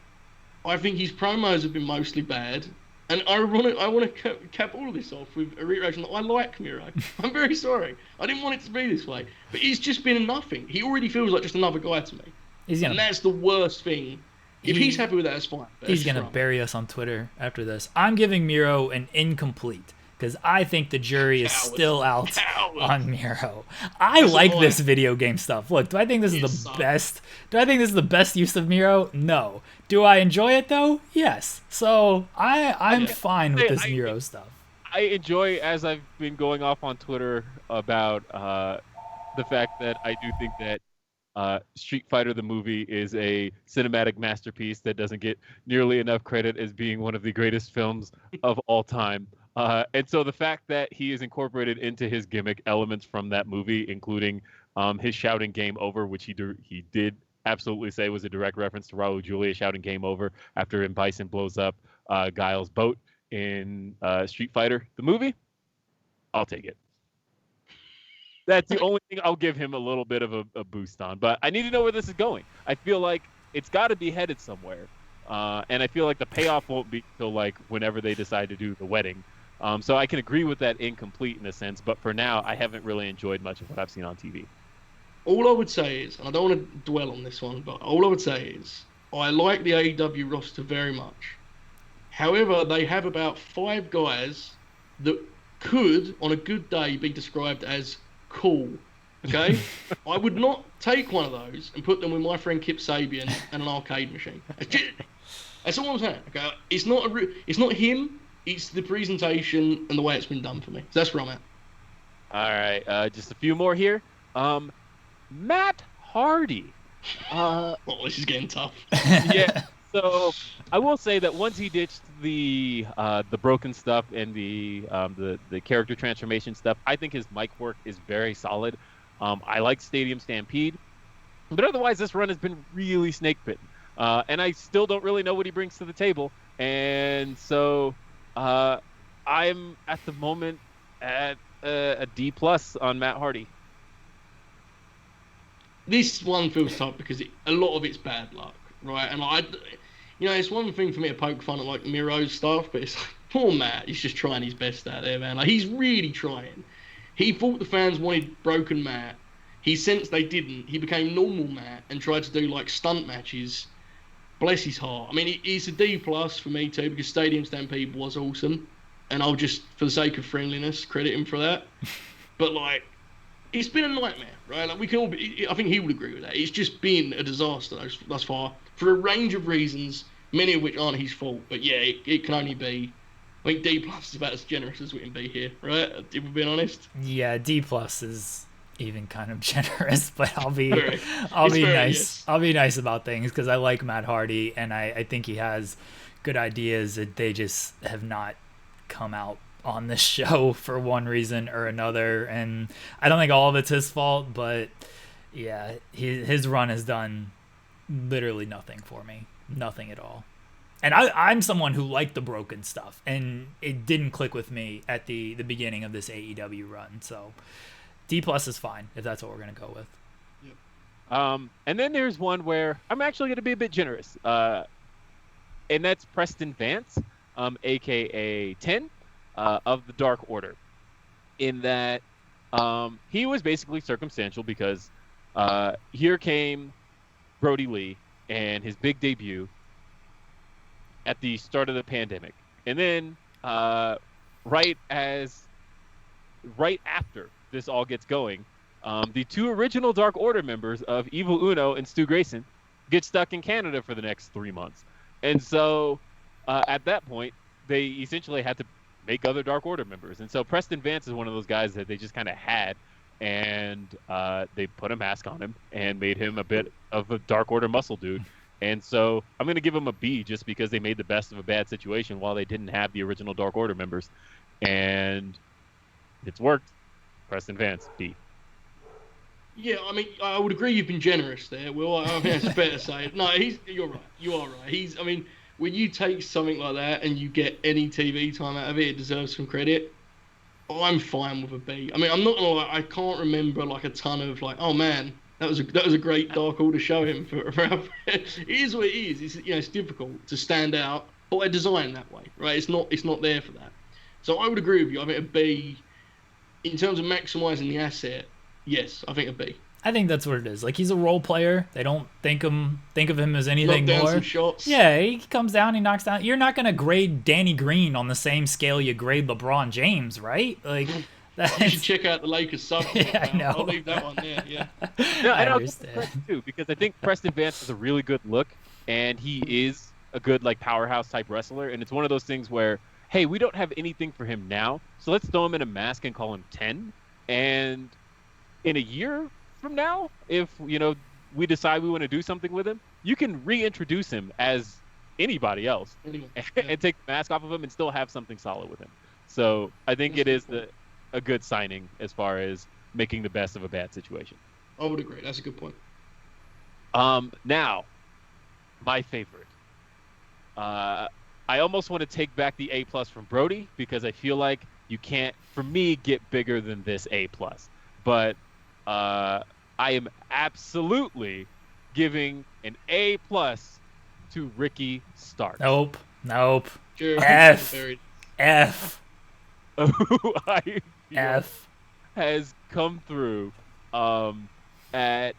I think his promos have been mostly bad. And I want to cap all of this off with a reiteration that I like Miro. I'm very sorry. I didn't want it to be this way. But he's just been nothing. He already feels like just another guy to me. And that's the worst thing. If he's happy with that, it's fine. He's going to bury us on Twitter after this. I'm giving Miro an incomplete because I think the jury is still out on Miro. I like this video game stuff. Look, do I think this is the best? Do I think this is the best use of Miro? No. Do I enjoy it though? Yes. So I'm fine with this Miro stuff. I enjoy, as I've been going off on Twitter about the fact that I do think that Street Fighter the movie is a cinematic masterpiece that doesn't get nearly enough credit as being one of the greatest films of all time. And so the fact that he has incorporated into his gimmick elements from that movie, including his shouting "Game Over," which he did absolutely say was a direct reference to Raul Julia shouting "Game Over" after M. Bison blows up Guile's boat in Street Fighter, the movie. I'll take it. That's the only thing I'll give him a little bit of a boost on. But I need to know where this is going. I feel like it's got to be headed somewhere. And I feel like the payoff won't be till like whenever they decide to do the wedding. So I can agree with that incomplete in a sense. But for now, I haven't really enjoyed much of what I've seen on TV. All I would say is, and I don't want to dwell on this one, but all I would say is, I like the AEW roster very much. However, they have about 5 guys that could, on a good day, be described as cool. Okay? I would not take one of those and put them with my friend Kip Sabian and an arcade machine. That's all I'm saying. Okay? It's not him. It's the presentation and the way it's been done for me. So that's where I'm at. All right. Just a few more here. Matt Hardy. Oh, this is getting tough. Yeah. So I will say that once he ditched the broken stuff and the character transformation stuff, I think his mic work is very solid. I like Stadium Stampede, but otherwise this run has been really snake bitten, and I still don't really know what he brings to the table. And so I'm at the moment at a D+ on Matt Hardy. This one feels tough because a lot of it's bad luck, right? And it's one thing for me to poke fun at like Miro's stuff, but it's like, poor Matt, he's just trying his best out there, man. Like, he's really trying. He thought the fans wanted broken Matt. He sensed they didn't. He became normal Matt and tried to do like stunt matches. Bless his heart. I mean, he's a D+ for me too, because Stadium Stampede was awesome, and I'll just, for the sake of friendliness, credit him for that. But like, it's been a nightmare, right? Like, we can all I think he would agree with that. It's just been a disaster thus far for a range of reasons, many of which aren't his fault. But yeah, it can only be. I think D+ is about as generous as we can be here, right? If we're being honest. Yeah, D+ is even kind of generous, but I'll be nice. Yes. I'll be nice about things because I like Matt Hardy and I think he has good ideas that they just have not come out on this show for one reason or another, and I don't think all of it's his fault, but yeah, his run has done literally nothing for me, nothing at all. And I'm someone who liked the broken stuff, and it didn't click with me at the beginning of this AEW run, so D+ is fine if that's what we're gonna go with. Yep. And then there's one where I'm actually gonna be a bit generous, and that's Preston Vance, aka 10. Of the Dark Order, in that he was basically circumstantial because here came Brody Lee and his big debut at the start of the pandemic, and then right after this all gets going, the 2 original Dark Order members of Evil Uno and Stu Grayson get stuck in Canada for the next 3 months, and so at that point they essentially had to make other Dark Order members. And so Preston Vance is one of those guys that they just kind of had, and they put a mask on him and made him a bit of a Dark Order muscle dude. And so I'm going to give him a B just because they made the best of a bad situation while they didn't have the original Dark Order members. And it's worked. Preston Vance, B. Yeah, I mean, I would agree you've been generous there, Will. I mean, it's fair to say. No, you're right. You are right. When you take something like that and you get any TV time out of it, it deserves some credit. I'm fine with a B. I mean, I'm not gonna lie, I can't remember like a ton of like, oh man, that was a great Dark Order show him for it is what it is. It's difficult to stand out, but they're designed that way, right? It's not there for that. So I would agree with you. I think a B in terms of maximizing the asset. Yes, I think a B. I think that's what it is. Like, he's a role player. They don't think of him as anything Knock down more. Some shots. Yeah, he comes down, he knocks down. You're not gonna grade Danny Green on the same scale you grade LeBron James, right? Like, you should check out the Lakers sub. Yeah, I know. I'll leave that one there. Yeah. No, I and I'll understand. give him credit, too, because I think Preston Vance has a really good look, and he is a good like powerhouse type wrestler. And it's one of those things where, hey, we don't have anything for him now, so let's throw him in a mask and call him 10. And in a year from now, if we decide we want to do something with him, you can reintroduce him as anybody else and take the mask off of him and still have something solid with him. So I think it is a good signing as far as making the best of a bad situation. I would agree. That's a good point. Now, my favorite. I almost want to take back the A+ from Brody because I feel like you can't, for me, get bigger than this A+. But I am absolutely giving an A+ to Ricky Starks. Nope. Sure. F. F. Who I feel F. has come through at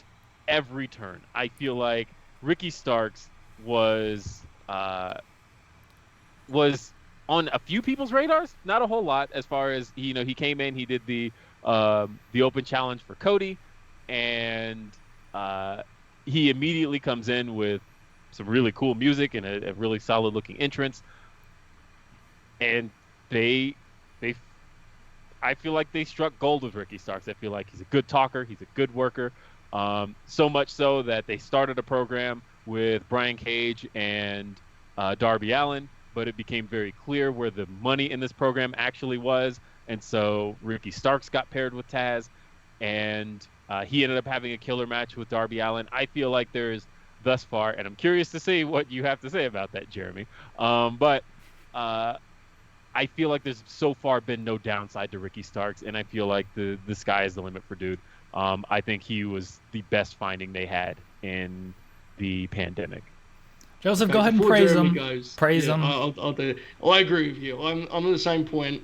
every turn. I feel like Ricky Starks was on a few people's radars, not a whole lot. As far as he came in, he did the open challenge for Cody, and he immediately comes in with some really cool music and a really solid looking entrance. And I feel like they struck gold with Ricky Starks. I feel like he's a good talker, he's a good worker. So much so that they started a program with Brian Cage and Darby Allin, but it became very clear where the money in this program actually was. And so Ricky Starks got paired with Taz, and he ended up having a killer match with Darby Allin. I feel like there's thus far, and I'm curious to see what you have to say about that, Jeremy. But I feel like there's so far been no downside to Ricky Starks, and I feel like the sky is the limit for dude. I think he was the best finding they had in the pandemic. Joseph, go ahead and praise him. Praise him. I'll do it. I agree with you. I'm at the same point.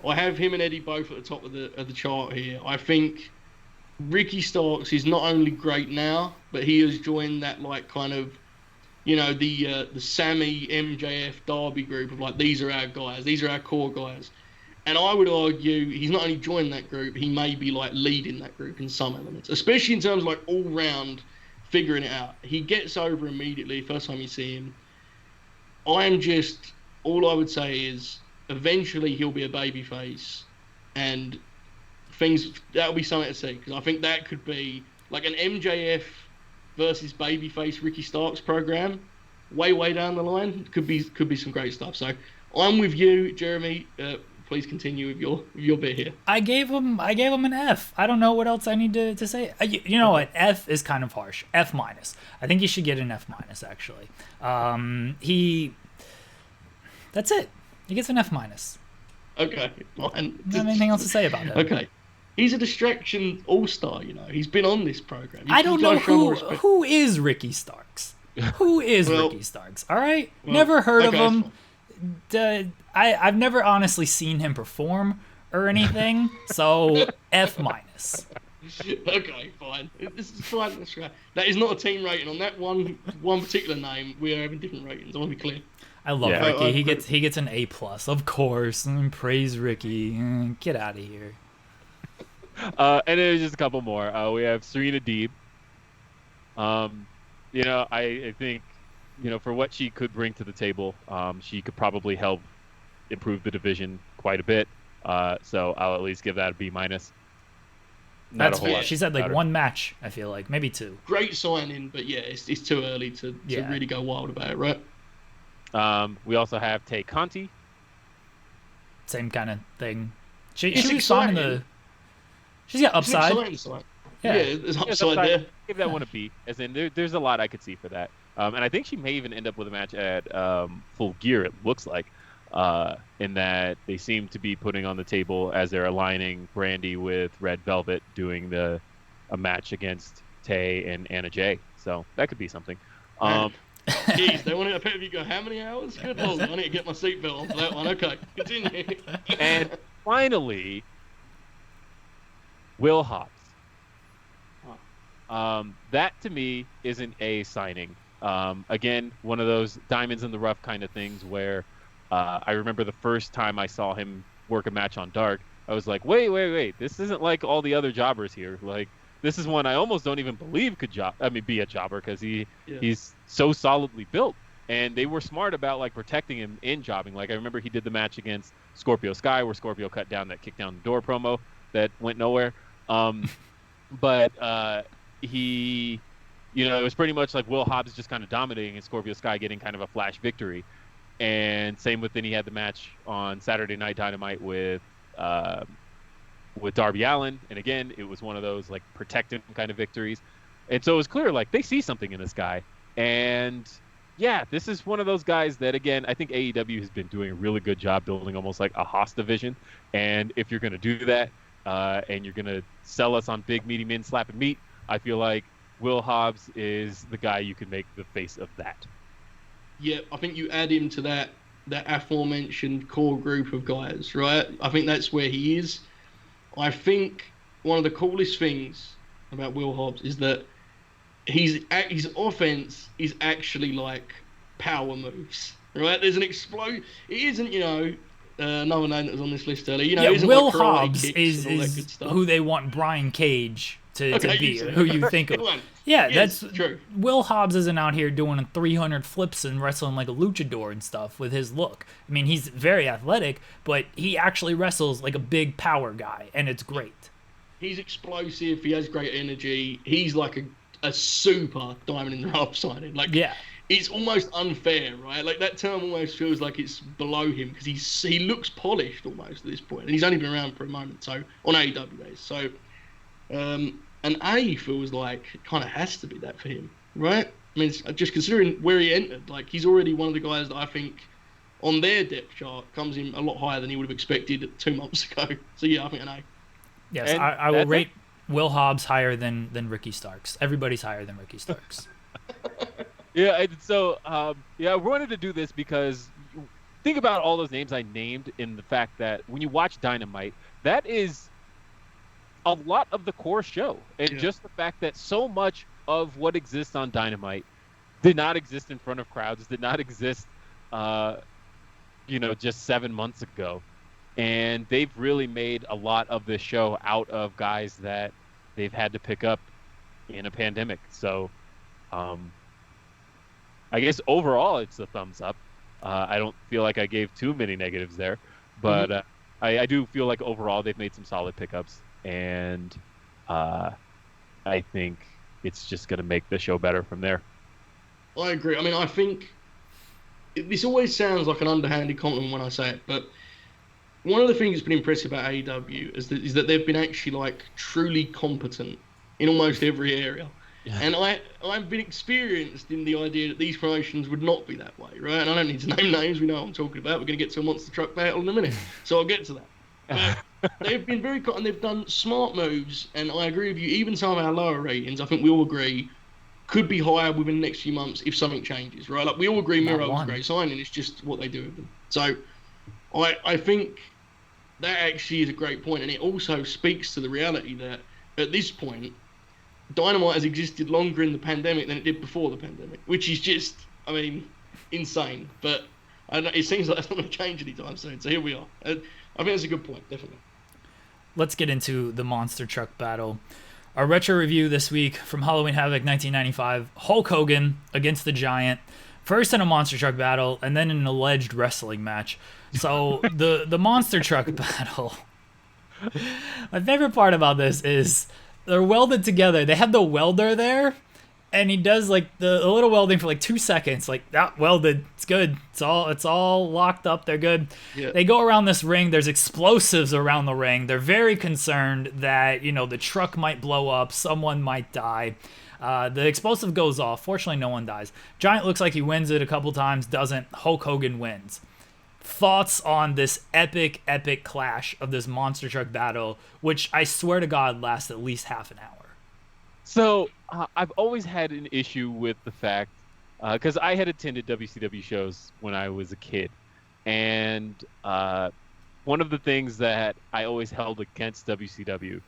I have him and Eddie both at the top of the chart here. I think Ricky Starks is not only great now, but he has joined that kind of, the Sammy, MJF, Darby group of these are our guys, these are our core guys. And I would argue he's not only joined that group, he may be leading that group in some elements, especially in terms of all round figuring it out. He gets over immediately first time you see him. All I would say is eventually he'll be a babyface, and that'll be something to see, because I think that could be like an MJF versus babyface Ricky Starks program way down the line. Could be some great stuff. So I'm with you, Jeremy. Please continue with your bit here. I gave him an F. I don't know what else I need to say. You know what? F is kind of harsh. F-. I think he should get an F-, actually. That's it. He gets an F-. Okay, fine. Don't have anything else to say about it. Okay. He's a distraction all-star, He's been on this program. I don't know who is Ricky Starks. Who is Ricky Starks? All right? Never heard of him. I've never honestly seen him perform or anything, so F-. Okay, fine. This is fine. That is not a team rating on that one particular name. We are having different ratings. I want to be clear. I love Ricky. He gets an A+, of course. Praise Ricky. Get out of here. And there's just a couple more. We have Serena Deeb. I think, for what she could bring to the table, she could probably help improve the division quite a bit. So I'll at least give that a B-. That's fair. She's had one match, I feel like, maybe two. Great signing, but it's too early to really go wild about it, right? We also have Tay Conti. Same kind of thing. She was fine in she's got upside. Yeah, there's upside there. Give that one a B. As in, there's a lot I could see for that. And I think she may even end up with a match at Full Gear, it looks like, in that they seem to be putting on the table as they're aligning Brandy with Red Velvet doing a match against Tay and Anna Jay. So that could be something. Jeez, they wanted a pay-per-view go how many hours? Good lord, I need to get my seatbelt on for that one. Okay, continue. And finally, Will Hobbs. That to me is an A signing. Again, one of those diamonds in the rough kind of things where I remember the first time I saw him work a match on Dark, I was like, wait, this isn't like all the other jobbers here. Like, this is one I almost don't even believe could be a jobber, because he's so solidly built. And they were smart about protecting him in jobbing. Like, I remember he did the match against Scorpio Sky where Scorpio cut down that kick down the door promo that went nowhere. But he, it was pretty much like Will Hobbs just kind of dominating and Scorpio Sky getting kind of a flash victory. And same with then he had the match on Saturday Night Dynamite with Darby Allin. And again, it was one of those protect him kind of victories. And so it was clear, like, they see something in this guy. And yeah, this is one of those guys that, again, I think AEW has been doing a really good job building almost like a Haas division. And if you're going to do that, and you're going to sell us on big, meaty men slapping meat, I feel like Will Hobbs is the guy you can make the face of that. Yeah, I think you add him to that aforementioned core group of guys, right? I think that's where he is. I think one of the coolest things about Will Hobbs is that his offense is actually like power moves, right? There's an explode. It isn't, another name that was on this list earlier. Yeah, it isn't Will like karate Hobbs kicks is and all that good stuff. who they want Brian Cage to be, or who you think of. Yeah, yes, that's true. Will Hobbs isn't out here doing 300 flips and wrestling like a luchador and stuff with his look. I mean, he's very athletic, but he actually wrestles like a big power guy, and it's great. He's explosive. He has great energy. He's like a super diamond in the rough signing. Like, yeah. It's almost unfair, right? Like, that term almost feels like it's below him because he looks polished almost at this point, and he's only been around for a moment. So on AEW days, so and A feels like it kind of has to be that for him, right? I mean, just considering where he entered, like, he's already one of the guys that I think on their depth chart comes in a lot higher than he would have expected 2 months ago. So yeah, I think an A. Yes, I will rate Will Hobbs higher than Ricky Starks. Everybody's higher than Ricky Starks. Yeah, and so we wanted to do this because think about all those names I named in the fact that when you watch Dynamite, that is a lot of the core show. And just the fact that so much of what exists on Dynamite did not exist in front of crowds, did not exist, just 7 months ago. And they've really made a lot of this show out of guys that they've had to pick up in a pandemic. So I guess overall it's a thumbs up. I don't feel like I gave too many negatives there, but I do feel like overall they've made some solid pickups, and I think it's just going to make the show better from there. I agree. I mean, I think this always sounds like an underhanded compliment when I say it, but one of the things that's been impressive about AEW is that they've been actually like truly competent in almost every area. Yeah. And I've been experienced in the idea that these promotions would not be that way, right? And I don't need to name names. We know what I'm talking about. We're going to get to a monster truck battle in a minute, so I'll get to that. But they've been and they've done smart moves, and I agree with you. Even some of our lower ratings, I think we all agree, could be higher within the next few months if something changes, right? Like, we all agree Miro's a great signing. It's just what they do with them. So I think that actually is a great point, and it also speaks to the reality that at this point, Dynamite has existed longer in the pandemic than it did before the pandemic, which is just, I mean, insane. But it seems like that's not going to change anytime soon. So here we are. I think that's a good point, definitely. Let's get into the monster truck battle. Our retro review this week from Halloween Havoc 1995, Hulk Hogan against the Giant. First in a monster truck battle, and then in an alleged wrestling match. So the monster truck battle. My favorite part about this is they're welded together. They have the welder there, and he does like the little welding for like 2 seconds. Like, that welded, it's good. It's all locked up. They're good. Yeah. They go around this ring. There's explosives around the ring. They're very concerned that the truck might blow up. Someone might die. The explosive goes off. Fortunately, no one dies. Giant looks like he wins it a couple times. Doesn't. Hulk Hogan wins. Thoughts on this epic clash of this monster truck battle, which I swear to God lasts at least half an hour. So I've always had an issue with the fact, because I had attended WCW shows when I was a kid, and one of the things that I always held against WCW,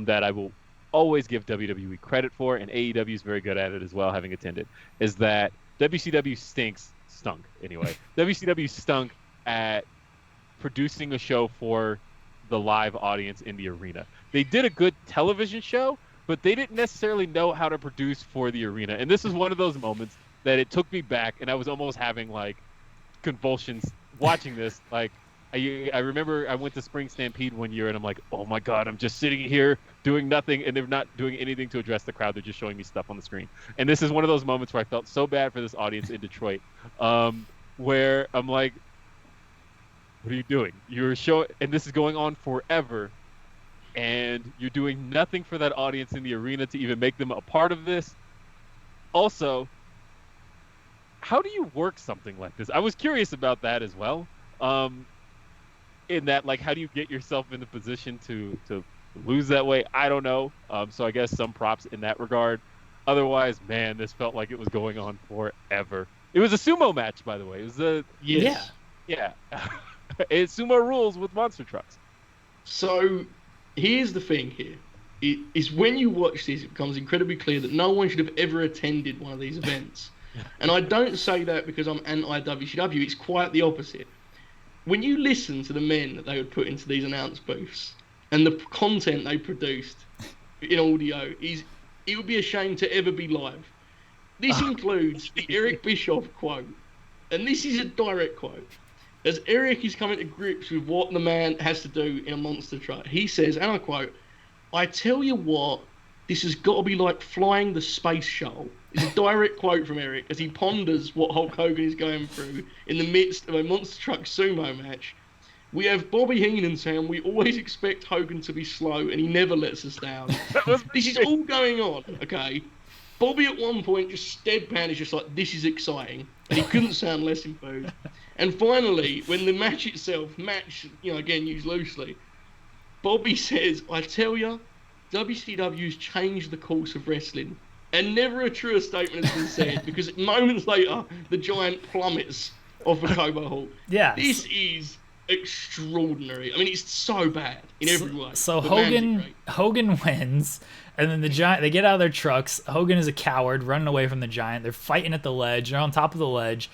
that I will always give WWE credit for, and AEW is very good at it as well, having attended, is that WCW stunk anyway. WCW stunk at producing a show for the live audience in the arena. They did a good television show, but they didn't necessarily know how to produce for the arena. And this is one of those moments that it took me back, and I was almost having like convulsions watching this. Like, I remember I went to Spring Stampede one year, and I'm like, oh my God, I'm just sitting here doing nothing, and they're not doing anything to address the crowd. They're just showing me stuff on the screen. And this is one of those moments where I felt so bad for this audience in Detroit, where I'm like, what are you doing? You're showing, and this is going on forever, and you're doing nothing for that audience in the arena to even make them a part of this. Also, how do you work something like this? I was curious about that as well. In that, like, how do you get yourself in the position to lose that way? I don't know. So I guess some props in that regard. Otherwise, man, this felt like it was going on forever. It was a sumo match, by the way. It was yeah. It's sumo rules with monster trucks. So here's the thing here. Is when you watch this, it becomes incredibly clear that no one should have ever attended one of these events. And I don't say that because I'm anti-WCW. It's quite the opposite. When you listen to the men that they would put into these announce booths and the content they produced in audio, it would be a shame to ever be live. This includes the Eric Bischoff quote. And this is a direct quote. As Eric is coming to grips with what the man has to do in a monster truck, he says, and I quote, "I tell you what, this has got to be like flying the space shuttle." It's a direct quote from Eric as he ponders what Hulk Hogan is going through in the midst of a monster truck sumo match. We have Bobby Heenan saying, "We always expect Hogan to be slow and he never lets us down." This is all going on, okay? Bobby at one point just deadpan is just like, "This is exciting." And he couldn't sound less enthused. And finally, when the match itself, again used loosely, Bobby says, "I tell you, WCW's changed the course of wrestling." And never a truer statement has been said, because moments later, the Giant plummets off of Cobo Hall. Yeah. This is extraordinary. I mean, it's so bad in every way. So Hogan wins, and then the Giant, they get out of their trucks. Hogan is a coward, running away from the Giant. They're fighting at the ledge. They're on top of the ledge.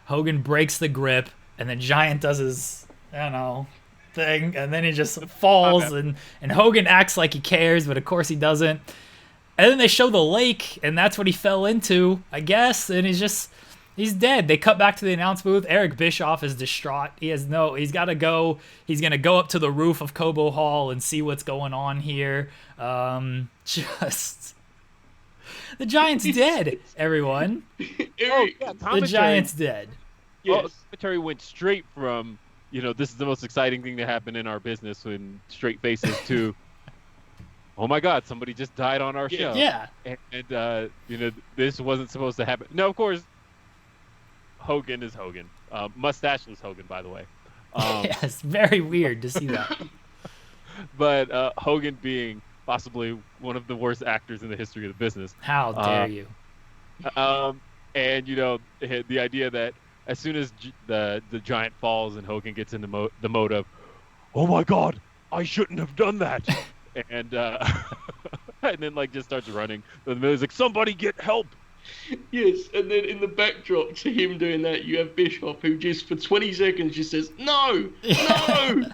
Hogan breaks the grip, and the Giant does his, thing, and then he just falls, and Hogan acts like he cares, but of course he doesn't. And then they show the lake, and that's what he fell into, I guess, and he's dead. They cut back to the announce booth. Eric Bischoff is distraught. He's got to go. He's going to go up to the roof of Cobo Hall and see what's going on here. The Giant's dead, everyone. The Giant's dead. Yes. Commentary went straight from, this is the most exciting thing to happen in our business when straight faces to, oh my God, somebody just died on our show. Yeah. And this wasn't supposed to happen. No, of course, Hogan is Hogan. Mustacheless Hogan, by the way. It's very weird to see that. But Hogan being possibly one of the worst actors in the history of the business. How dare you? And, the idea that as soon as the Giant falls and Hogan gets in the mode of, oh my God, I shouldn't have done that. And and then just starts running. The music's like, somebody get help. Yes, and then in the backdrop to him doing that, you have Bischoff, who just for 20 seconds just says, "No, no,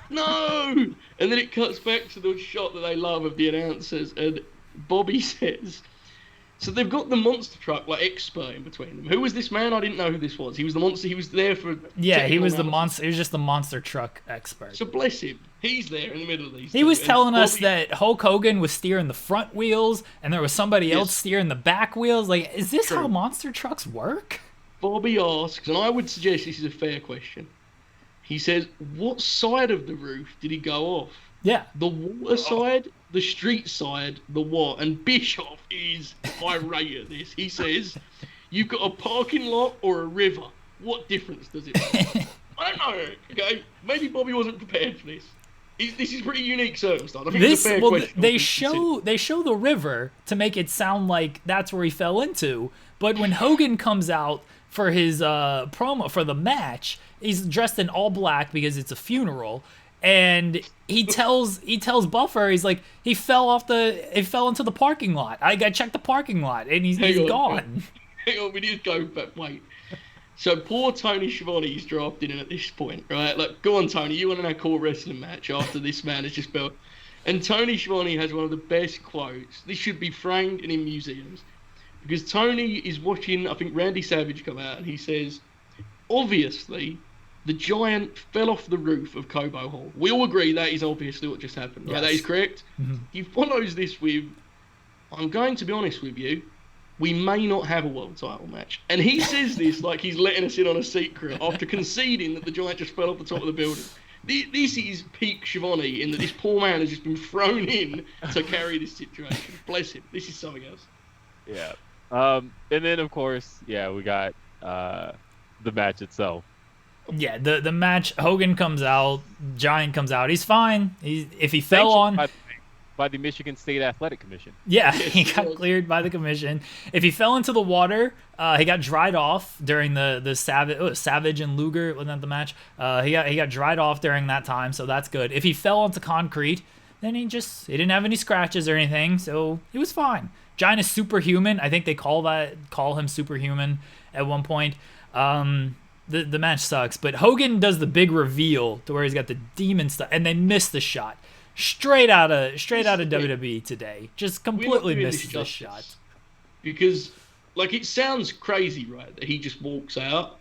no," and then it cuts back to the shot that they love of the announcers, and Bobby says, so they've got the monster truck expert in between them. Who was this man? I didn't know who this was. He was the monster. He was there for. Yeah, he was the monster. He was just the monster truck expert. So bless him. He's there in the middle of these. He was telling us that Hulk Hogan was steering the front wheels, and there was somebody else steering the back wheels. Is this how monster trucks work? Bobby asks, and I would suggest this is a fair question. He says, "What side of the roof did he go off? Yeah, the water side, the street side, the what?" And Bischoff is irate at this. He says, "You've got a parking lot or a river. What difference does it make?" I don't know, okay? Maybe Bobby wasn't prepared for this. This is pretty unique circumstance. I think it's a fair question. They show the river to make it sound like that's where he fell into. But when Hogan comes out for his promo for the match, he's dressed in all black because it's a funeral. And he tells Buffer, he's like, he fell into the parking lot. I got to check the parking lot, and he's gone. Hang on, we need to go back. Wait. So poor Tony Schiavone's drafted in at this point, right? Go on, Tony. You want an core wrestling match after this man has just built. And Tony Schiavone has one of the best quotes. This should be framed and in museums. Because Tony is watching, I think, Randy Savage come out, and he says, obviously, the Giant fell off the roof of Cobo Hall. We all agree that is obviously what just happened. Yes. Right? That is correct. Mm-hmm. He follows this with, I'm going to be honest with you, we may not have a world title match. And he says this like he's letting us in on a secret after conceding that the Giant just fell off the top of the building. This is peak Shivani in that this poor man has just been thrown in to carry this situation. Bless him. This is something else. Yeah. And then of course, yeah, we got the match itself. Yeah, the match. Hogan comes out, Giant comes out. He's fine. If he fell on by the Michigan State Athletic Commission. Yeah, he got cleared by the commission. If he fell into the water, he got dried off during the Savage and Luger, wasn't that the match? He got dried off during that time, so that's good. If he fell onto concrete, then he didn't have any scratches or anything, so he was fine. Giant is superhuman. I think they call him superhuman at one point. The match sucks, but Hogan does the big reveal to where he's got the demon stuff, and they miss the shot. Straight out of WWE today. Just completely missed the shot. Because, like, it sounds crazy, right, that he just walks out.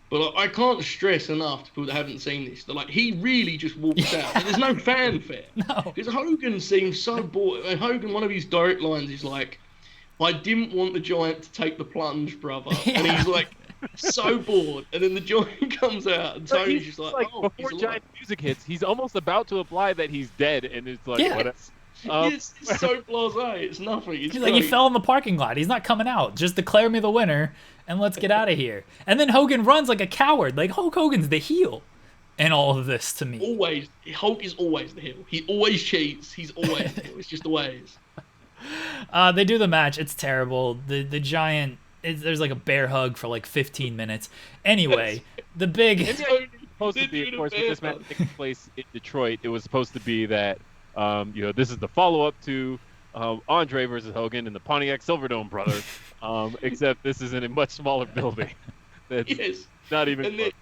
But I can't stress enough to people that haven't seen this that, like, he really just walks out. There's no fanfare. No. Because Hogan seems so bored. And Hogan, one of his direct lines is like, "I didn't want the Giant to take the plunge, brother." Yeah. And he's like, so bored, and then the Giant comes out, and Tony's just like "Oh, before Giant music hits, he's almost about to imply that he's dead, and it's like, yeah. It's so blasé. It's nothing. He's like, he fell in the parking lot. He's not coming out. Just declare me the winner, and let's get out of here. And then Hogan runs like a coward. Like, Hulk Hogan's the heel in all of this to me. Always, Hulk is always the heel. He always cheats. He's always the heel. It's just the way it is. They do the match. It's terrible. The Giant. There's like a bear hug for like 15 minutes. Anyway, the big. It's supposed to be, of course, with this match taking place in Detroit, it was supposed to be that, this is the follow-up to Andre versus Hogan and the Pontiac Silverdome brothers, except this is in a much smaller building. That's not even. And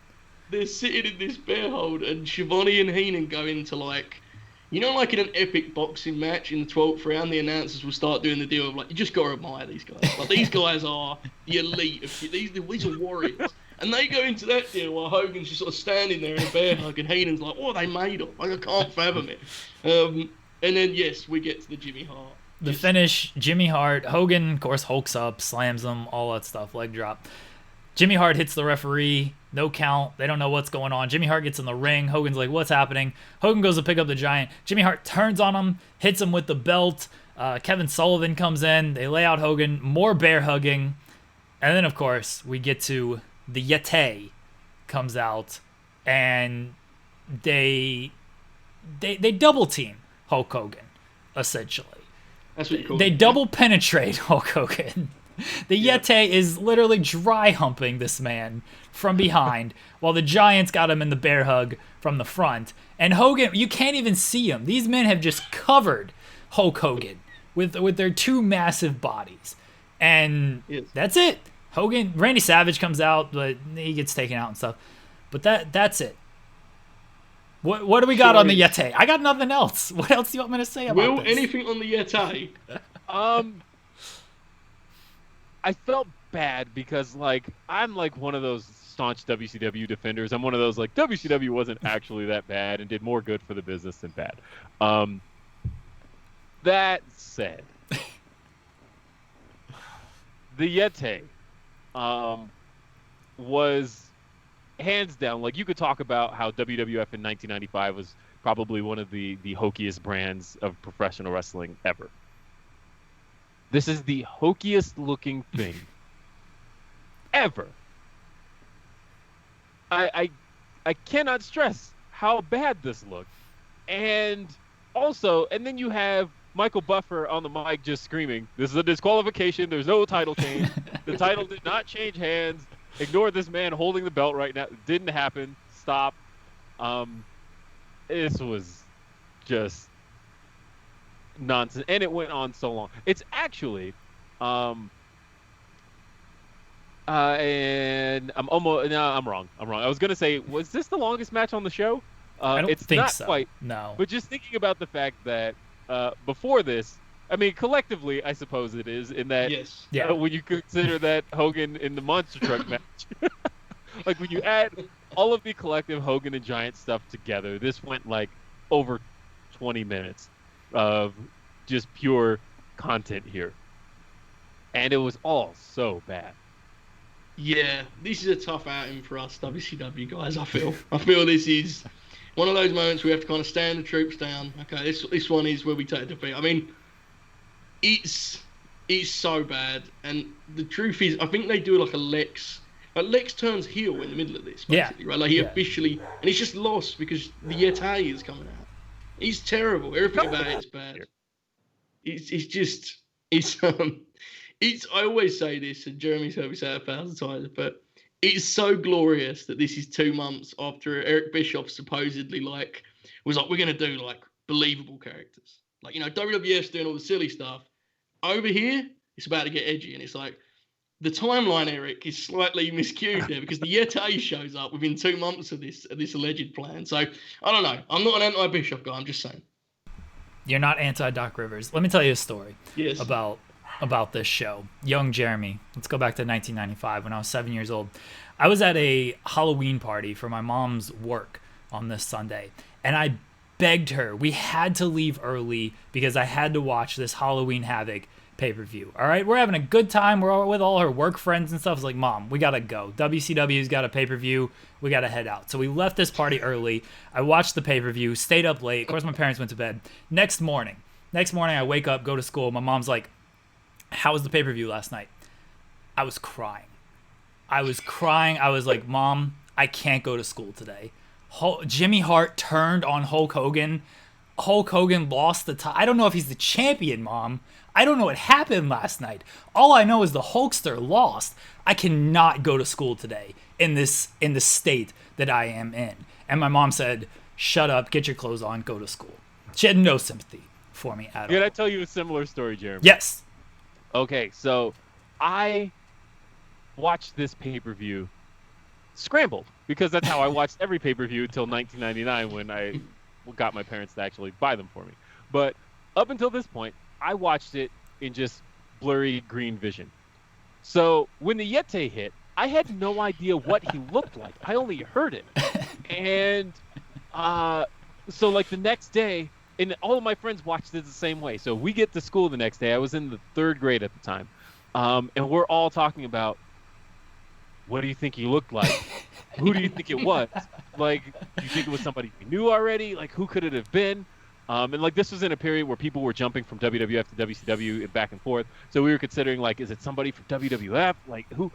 they're sitting in this bear hold, and Shivani and Heenan go into like. Like in an epic boxing match in the 12th round, the announcers will start doing the deal of like, you just got to admire these guys. Like, these guys are the elite. These are warriors. And they go into that deal while Hogan's just sort of standing there in a bear hug, and Heenan's like, what are they made of? Like, I can't fathom it. And then, yes, we get to the Jimmy Hart. The finish, Jimmy Hart. Hogan, of course, hulks up, slams him, all that stuff, leg drop. Jimmy Hart hits the referee, no count. They don't know what's going on. Jimmy Hart gets in the ring. Hogan's like, what's happening? Hogan goes to pick up the Giant. Jimmy Hart turns on him, hits him with the belt. Kevin Sullivan comes in. They lay out Hogan. More bear hugging. And then, of course, we get to the Yeti comes out. And they double team Hulk Hogan, essentially. That's what you call They it. double penetrate Hulk Hogan. The Yeti is literally dry humping this man from behind, while the Giants got him in the bear hug from the front. And Hogan, you can't even see him. These men have just covered Hulk Hogan with their two massive bodies. And that's it. Randy Savage comes out, but he gets taken out and stuff. But that's it. What do we got on the Yeti? I got nothing else. What else do you want me to say about this? Anything on the Yeti? I felt bad because, like, I'm like one of those staunch WCW defenders. I'm one of those, like, WCW wasn't actually that bad and did more good for the business than bad. That said, the Yeti was hands down, like, you could talk about how WWF in 1995 was probably one of the hokiest brands of professional wrestling ever. This is the hokiest looking thing ever. I cannot stress how bad this looked. And also, and then you have Michael Buffer on the mic just screaming, "This is a disqualification. There's no title change. The title did not change hands. Ignore this man holding the belt right now. It didn't happen. Stop." This was just nonsense, and it went on so long. It's actually and I'm wrong. I was gonna say, was this the longest match on the show? I don't it's think not so. Quite, no. But just thinking about the fact that before this, I mean, collectively, I suppose it is, in that when you consider that Hogan in the Monster Truck match, like when you add all of the collective Hogan and Giant stuff together, this went like over 20 minutes of just pure content here. And it was all so bad. Yeah, this is a tough outing for us WCW guys, I feel. I feel this is... one of those moments we have to kind of stand the troops down. Okay, this one is where we take defeat. I mean, it's so bad, and the truth is, I think they do like a Lex. Like Lex turns heel in the middle of this, basically, right? Like he officially, and he's just lost because the Yeti is coming out. He's terrible. Everything about it's bad. It's I always say this, and Jeremy's heard me say it 1,000 times, but it's so glorious that this is 2 months after Eric Bischoff supposedly was like, we're gonna do like believable characters. Like, WWF's doing all the silly stuff. Over here, it's about to get edgy, and it's like the timeline, Eric, is slightly miscued there because the Yeti shows up within 2 months of this alleged plan. So I don't know. I'm not an anti-Bischoff guy. I'm just saying. You're not anti-Doc Rivers. Let me tell you a story. Yes. About this show. Young Jeremy. Let's go back to 1995 when I was 7 years old. I was at a Halloween party for my mom's work on this Sunday, and I begged her. We had to leave early because I had to watch this Halloween Havoc pay-per-view. All right, we're having a good time. We're all with all her work friends and stuff. It's like, Mom, we gotta go. WCW's got a pay-per-view. We gotta head out. So we left this party early. I watched the pay-per-view, stayed up late. Of course, my parents went to bed. Next morning, I wake up, go to school. My mom's like, how was the pay-per-view last night? I was crying. I was like, Mom, I can't go to school today. Jimmy Hart turned on Hulk Hogan. Hulk Hogan lost the title. I don't know if he's the champion, Mom. I don't know what happened last night. All I know is the Hulkster lost. I cannot go to school today in the state that I am in. And my mom said, shut up, get your clothes on, go to school. She had no sympathy for me at all. Can I tell you a similar story, Jeremy? Yes. Okay, so I watched this pay-per-view scrambled because that's how I watched every pay-per-view until 1999 when I got my parents to actually buy them for me. But up until this point, I watched it in just blurry green vision. So when the Yeti hit, I had no idea what he looked like. I only heard it. And so like the next day, and all of my friends watched it the same way. So we get to school the next day. I was in the 3rd grade at the time. And we're all talking about, what do you think he looked like? Who do you think it was? Like, do you think it was somebody we knew already? Like, who could it have been? And like this was in a period where people were jumping from WWF to WCW and back and forth. So we were considering, like, is it somebody from WWF? Like, who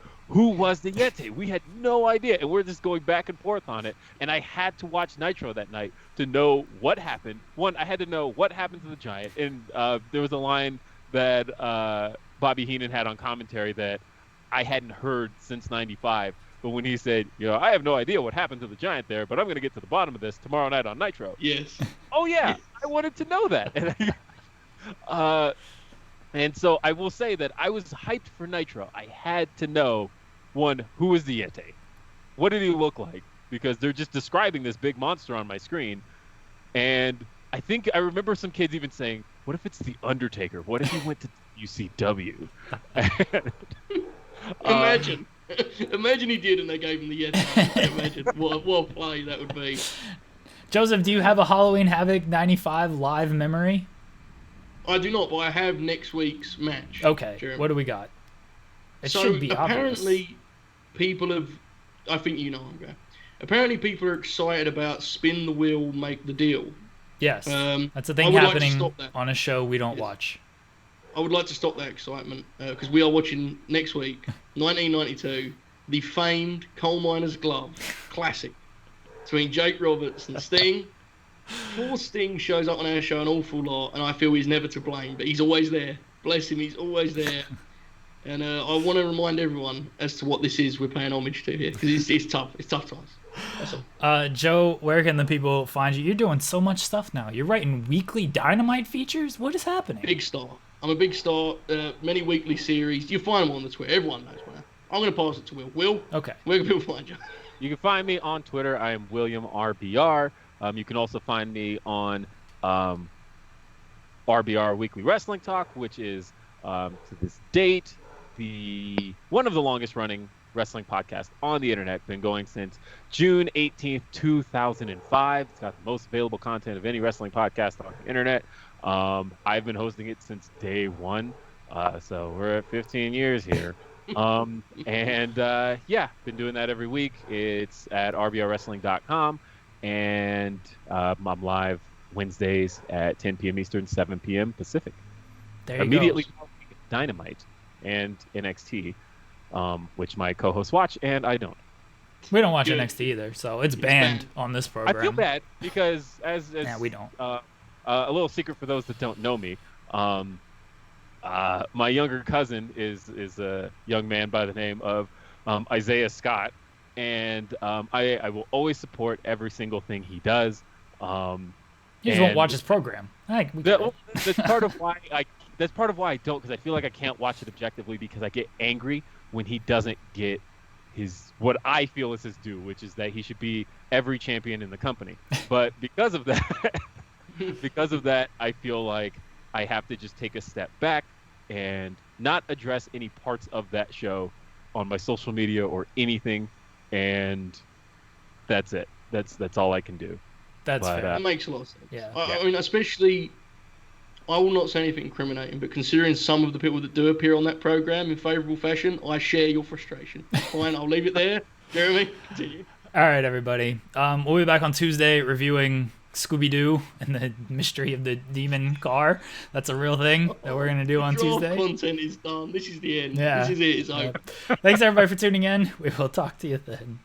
was the Yeti? We had no idea. And we're just going back and forth on it. And I had to watch Nitro that night to know what happened. One, I had to know what happened to the Giant. And there was a line that Bobby Heenan had on commentary that I hadn't heard since '95. But when he said, I have no idea what happened to the Giant there, but I'm going to get to the bottom of this tomorrow night on Nitro. Yes. Oh, yeah. Yes. I wanted to know that. And so I will say that I was hyped for Nitro. I had to know, one, who was the Yeti? What did he look like? Because they're just describing this big monster on my screen. And I remember some kids even saying, what if it's The Undertaker? What if he went to WCW? Imagine he did and they gave him the Yeti. Imagine what a play that would be. Joseph, do you have a Halloween Havoc 95 live memory? I do not, but I have next week's match. Okay, Jeremy. What do we got? It so should be apparently obvious. People have, I think you know I'm going. Apparently people are excited about spin the wheel, make the deal. Yes, that's a thing happening on a show we don't watch. I would like to stop that excitement because we are watching next week, 1992, the famed Coal Miner's Glove classic between Jake Roberts and Sting. Poor Sting shows up on our show an awful lot, and I feel he's never to blame, but he's always there. Bless him, he's always there. And I want to remind everyone as to what this is we're paying homage to here because it's tough. It's tough times. That's all. Joe, where can the people find you? You're doing so much stuff now. You're writing weekly Dynamite features? What is happening? Big star. I'm a big star. Many weekly series. You find them on the Twitter. Everyone knows man. I'm going to pass it to Will. Will? Okay. Where can people find you? You can find me on Twitter. I am William RBR. You can also find me on RBR Weekly Wrestling Talk, which is to this date one of the longest running wrestling podcasts on the internet. Been going since June 18th, 2005. It's got the most available content of any wrestling podcast on the internet. I've been hosting it since day one, so we're at 15 years here. Been doing that every week. It's at rbrwrestling.com. and I'm live Wednesdays at 10 p.m. Eastern, 7 p.m. Pacific. There you Immediately go. following Dynamite and NXT, which my co-hosts watch, and I don't. We don't watch Good. NXT either, so it's banned on this program. I feel bad because as Yeah, we don't. A little secret for those that don't know me. My younger cousin is a young man by the name of Isaiah Scott, and I will always support every single thing he does. You just won't watch his program. That's part of why I don't, because I feel like I can't watch it objectively because I get angry when he doesn't get what I feel is his due, which is that he should be every champion in the company. But because of that, I feel like I have to just take a step back and not address any parts of that show on my social media or anything, and that's it. That's all I can do. That's fair. That makes a lot of sense. Yeah. I mean, especially, I will not say anything incriminating, but considering some of the people that do appear on that program in favourable fashion, I share your frustration. Fine, I'll leave it there. Jeremy, continue. All right, everybody. We'll be back on Tuesday reviewing Scooby-Doo and the mystery of the demon car. That's a real thing that we're going to do on Tuesday. Content is done. This is the end. Yeah. This is it. It's over. Thanks, everybody, for tuning in. We will talk to you then.